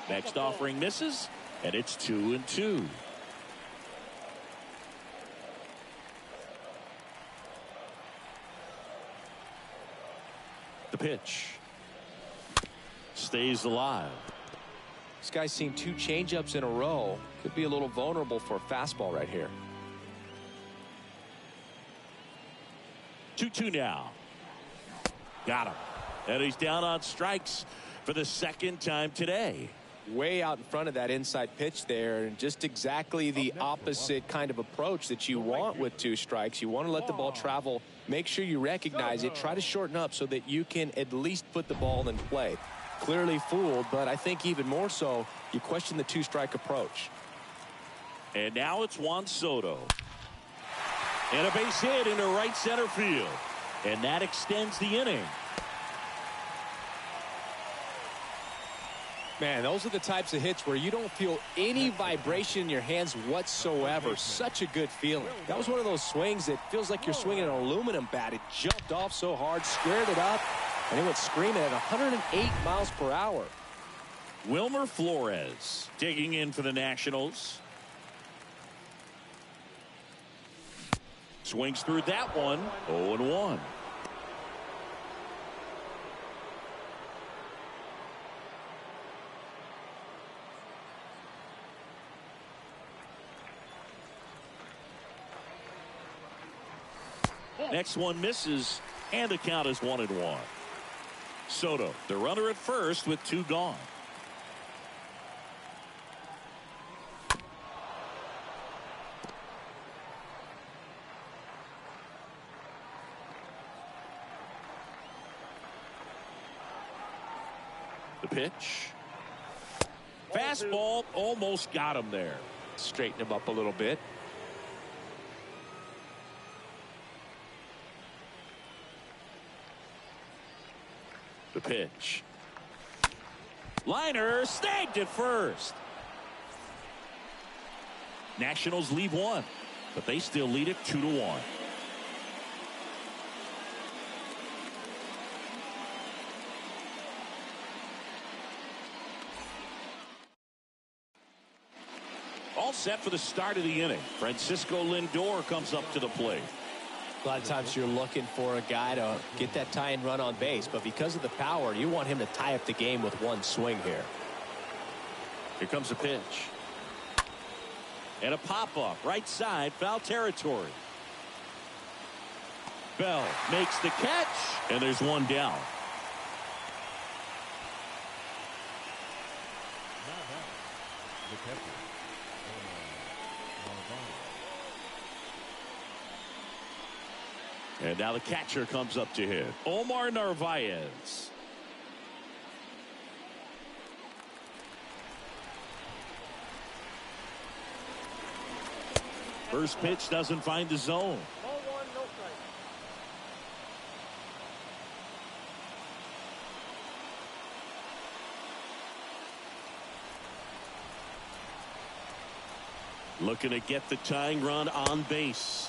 Next offering misses, and it's 2-2. The pitch stays alive. This guy's seen 2 changeups in a row. Could be a little vulnerable for a fastball right here. 2-2 now. Got him. And he's down on strikes for the 2nd time today. Way out in front of that inside pitch there, and just exactly the opposite kind of approach that you want with 2 strikes. You want to let the ball travel, make sure you recognize it, try to shorten up so that you can at least put the ball in play. Clearly fooled, but I think even more so, you question the 2-strike approach. And now it's Juan Soto. And a base hit into right center field. And that extends the inning. Man, those are the types of hits where you don't feel any vibration in your hands whatsoever. Such a good feeling. That was one of those swings that feels like you're swinging an aluminum bat. It jumped off so hard, squared it up, and it went screaming at 108 miles per hour. Wilmer Flores digging in for the Nationals. Swings through that one. 0-1. Next one misses, and the count is 1-1. Soto, the runner at first with 2 gone. The pitch. Fastball almost got him there. Straighten him up a little bit. The pitch. Liner snagged at first. Nationals leave 1, but they still lead it 2-1. All set for the start of the inning. Francisco Lindor comes up to the plate. A lot of times you're looking for a guy to get that tying run on base, but because of the power, you want him to tie up the game with one swing here. Here comes a pitch. And a pop-up, right side, foul territory. Bell makes the catch, and there's one down. The catcher. And now the catcher comes up to hit. Omar Narvaez. First pitch doesn't find the zone. Ball 1, no strike. Looking to get the tying run on base.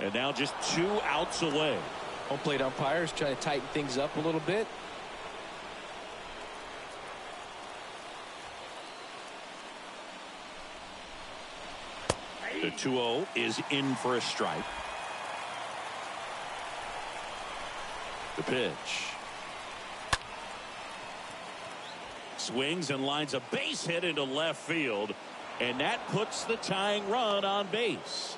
And now just 2 outs away. Home plate umpires trying to tighten things up a little bit. The 2-0 is in for a strike. The pitch. Swings and lines a base hit into left field. And that puts the tying run on base.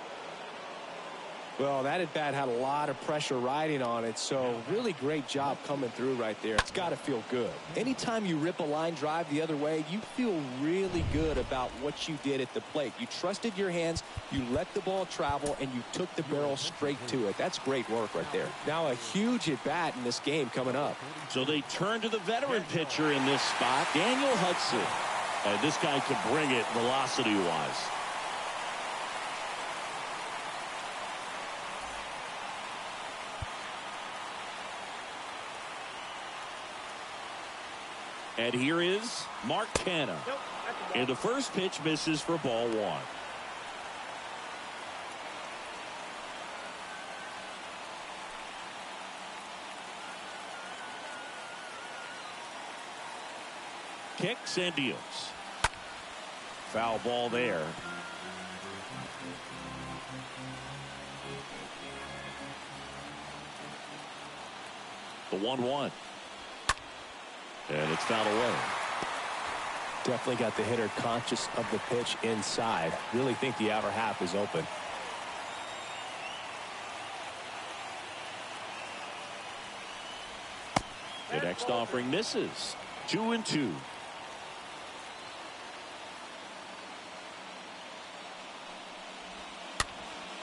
Well, that at bat had a lot of pressure riding on it, so really great job coming through right there. It's got to feel good. Anytime you rip a line drive the other way, you feel really good about what you did at the plate. You trusted your hands, you let the ball travel, and you took the barrel straight to it. That's great work right there. Now a huge at bat in this game coming up. So they turn to the veteran pitcher in this spot, Daniel Hudson. And this guy can bring it velocity-wise. And here is Mark Canha. And the first pitch misses for ball 1. Kicks and deals. Foul ball there. The 1-1. And it's fouled away. Definitely got the hitter conscious of the pitch inside. Really think the outer half is open. The next offering misses. 2-2.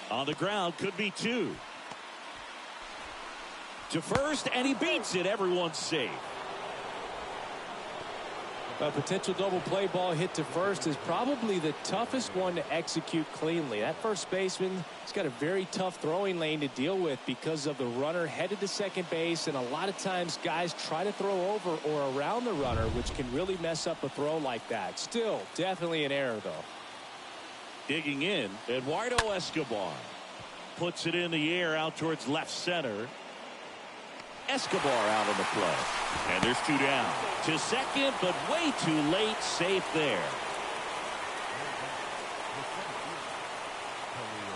On the ground, could be 2. To first, and he beats it. Everyone's safe. A potential double play ball hit to first is probably the toughest one to execute cleanly. That first baseman has got a very tough throwing lane to deal with because of the runner headed to second base, and a lot of times guys try to throw over or around the runner, which can really mess up a throw like that. Still, definitely an error, though. Digging in, Eduardo Escobar puts it in the air out towards left center. Escobar out on the play. And there's two down. To second, but way too late. Safe there.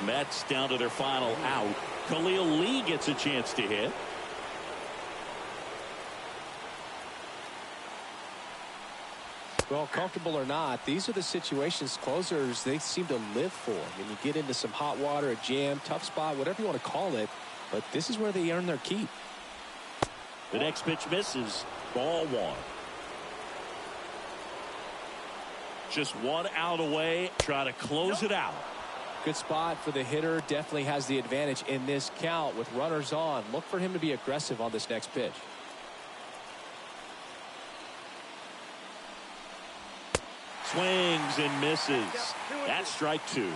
Mets down to their final out. Khalil Lee gets a chance to hit. Well, comfortable or not, these are the situations closers they seem to live for. When you get into some hot water, a jam, tough spot, whatever you want to call it, but this is where they earn their keep. The next pitch misses. Ball one. Just one out away. Try to close it out. Good spot for the hitter. Definitely has the advantage in this count with runners on. Look for him to be aggressive on this next pitch. Swings and misses. That's strike two.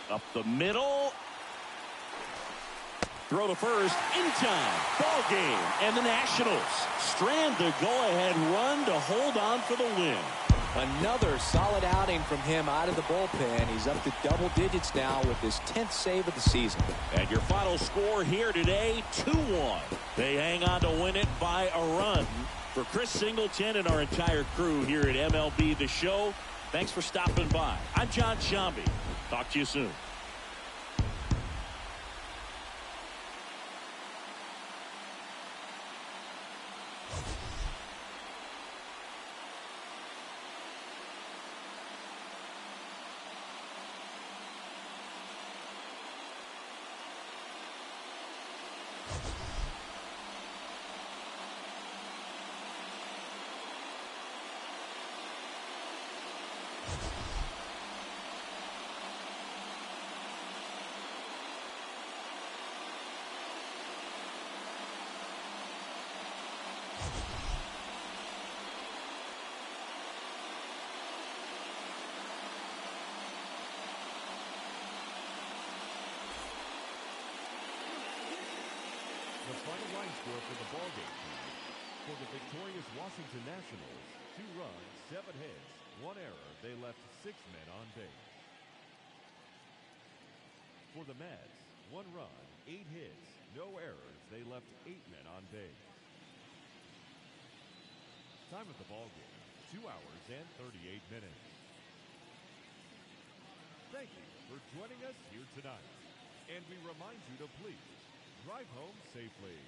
Up the middle. Throw to first in time. Ball game. And the Nationals strand the go-ahead run to hold on for the win. Another solid outing from him out of the bullpen. He's up to double digits now with his 10th save of the season. And your final score here today, 2-1. They hang on to win it by a run. For Chris Singleton and our entire crew here at MLB The Show, thanks for stopping by. I'm John Shambi. Talk to you soon. The final line score for the ballgame tonight. For the victorious Washington Nationals, 2 runs, 7 hits, 1 error. They left 6 men on base. For the Mets, 1 run, 8 hits, no errors. They left 8 men on base. Time of the ballgame, 2 hours and 38 minutes. Thank you for joining us here tonight. And we remind you to please drive home safely.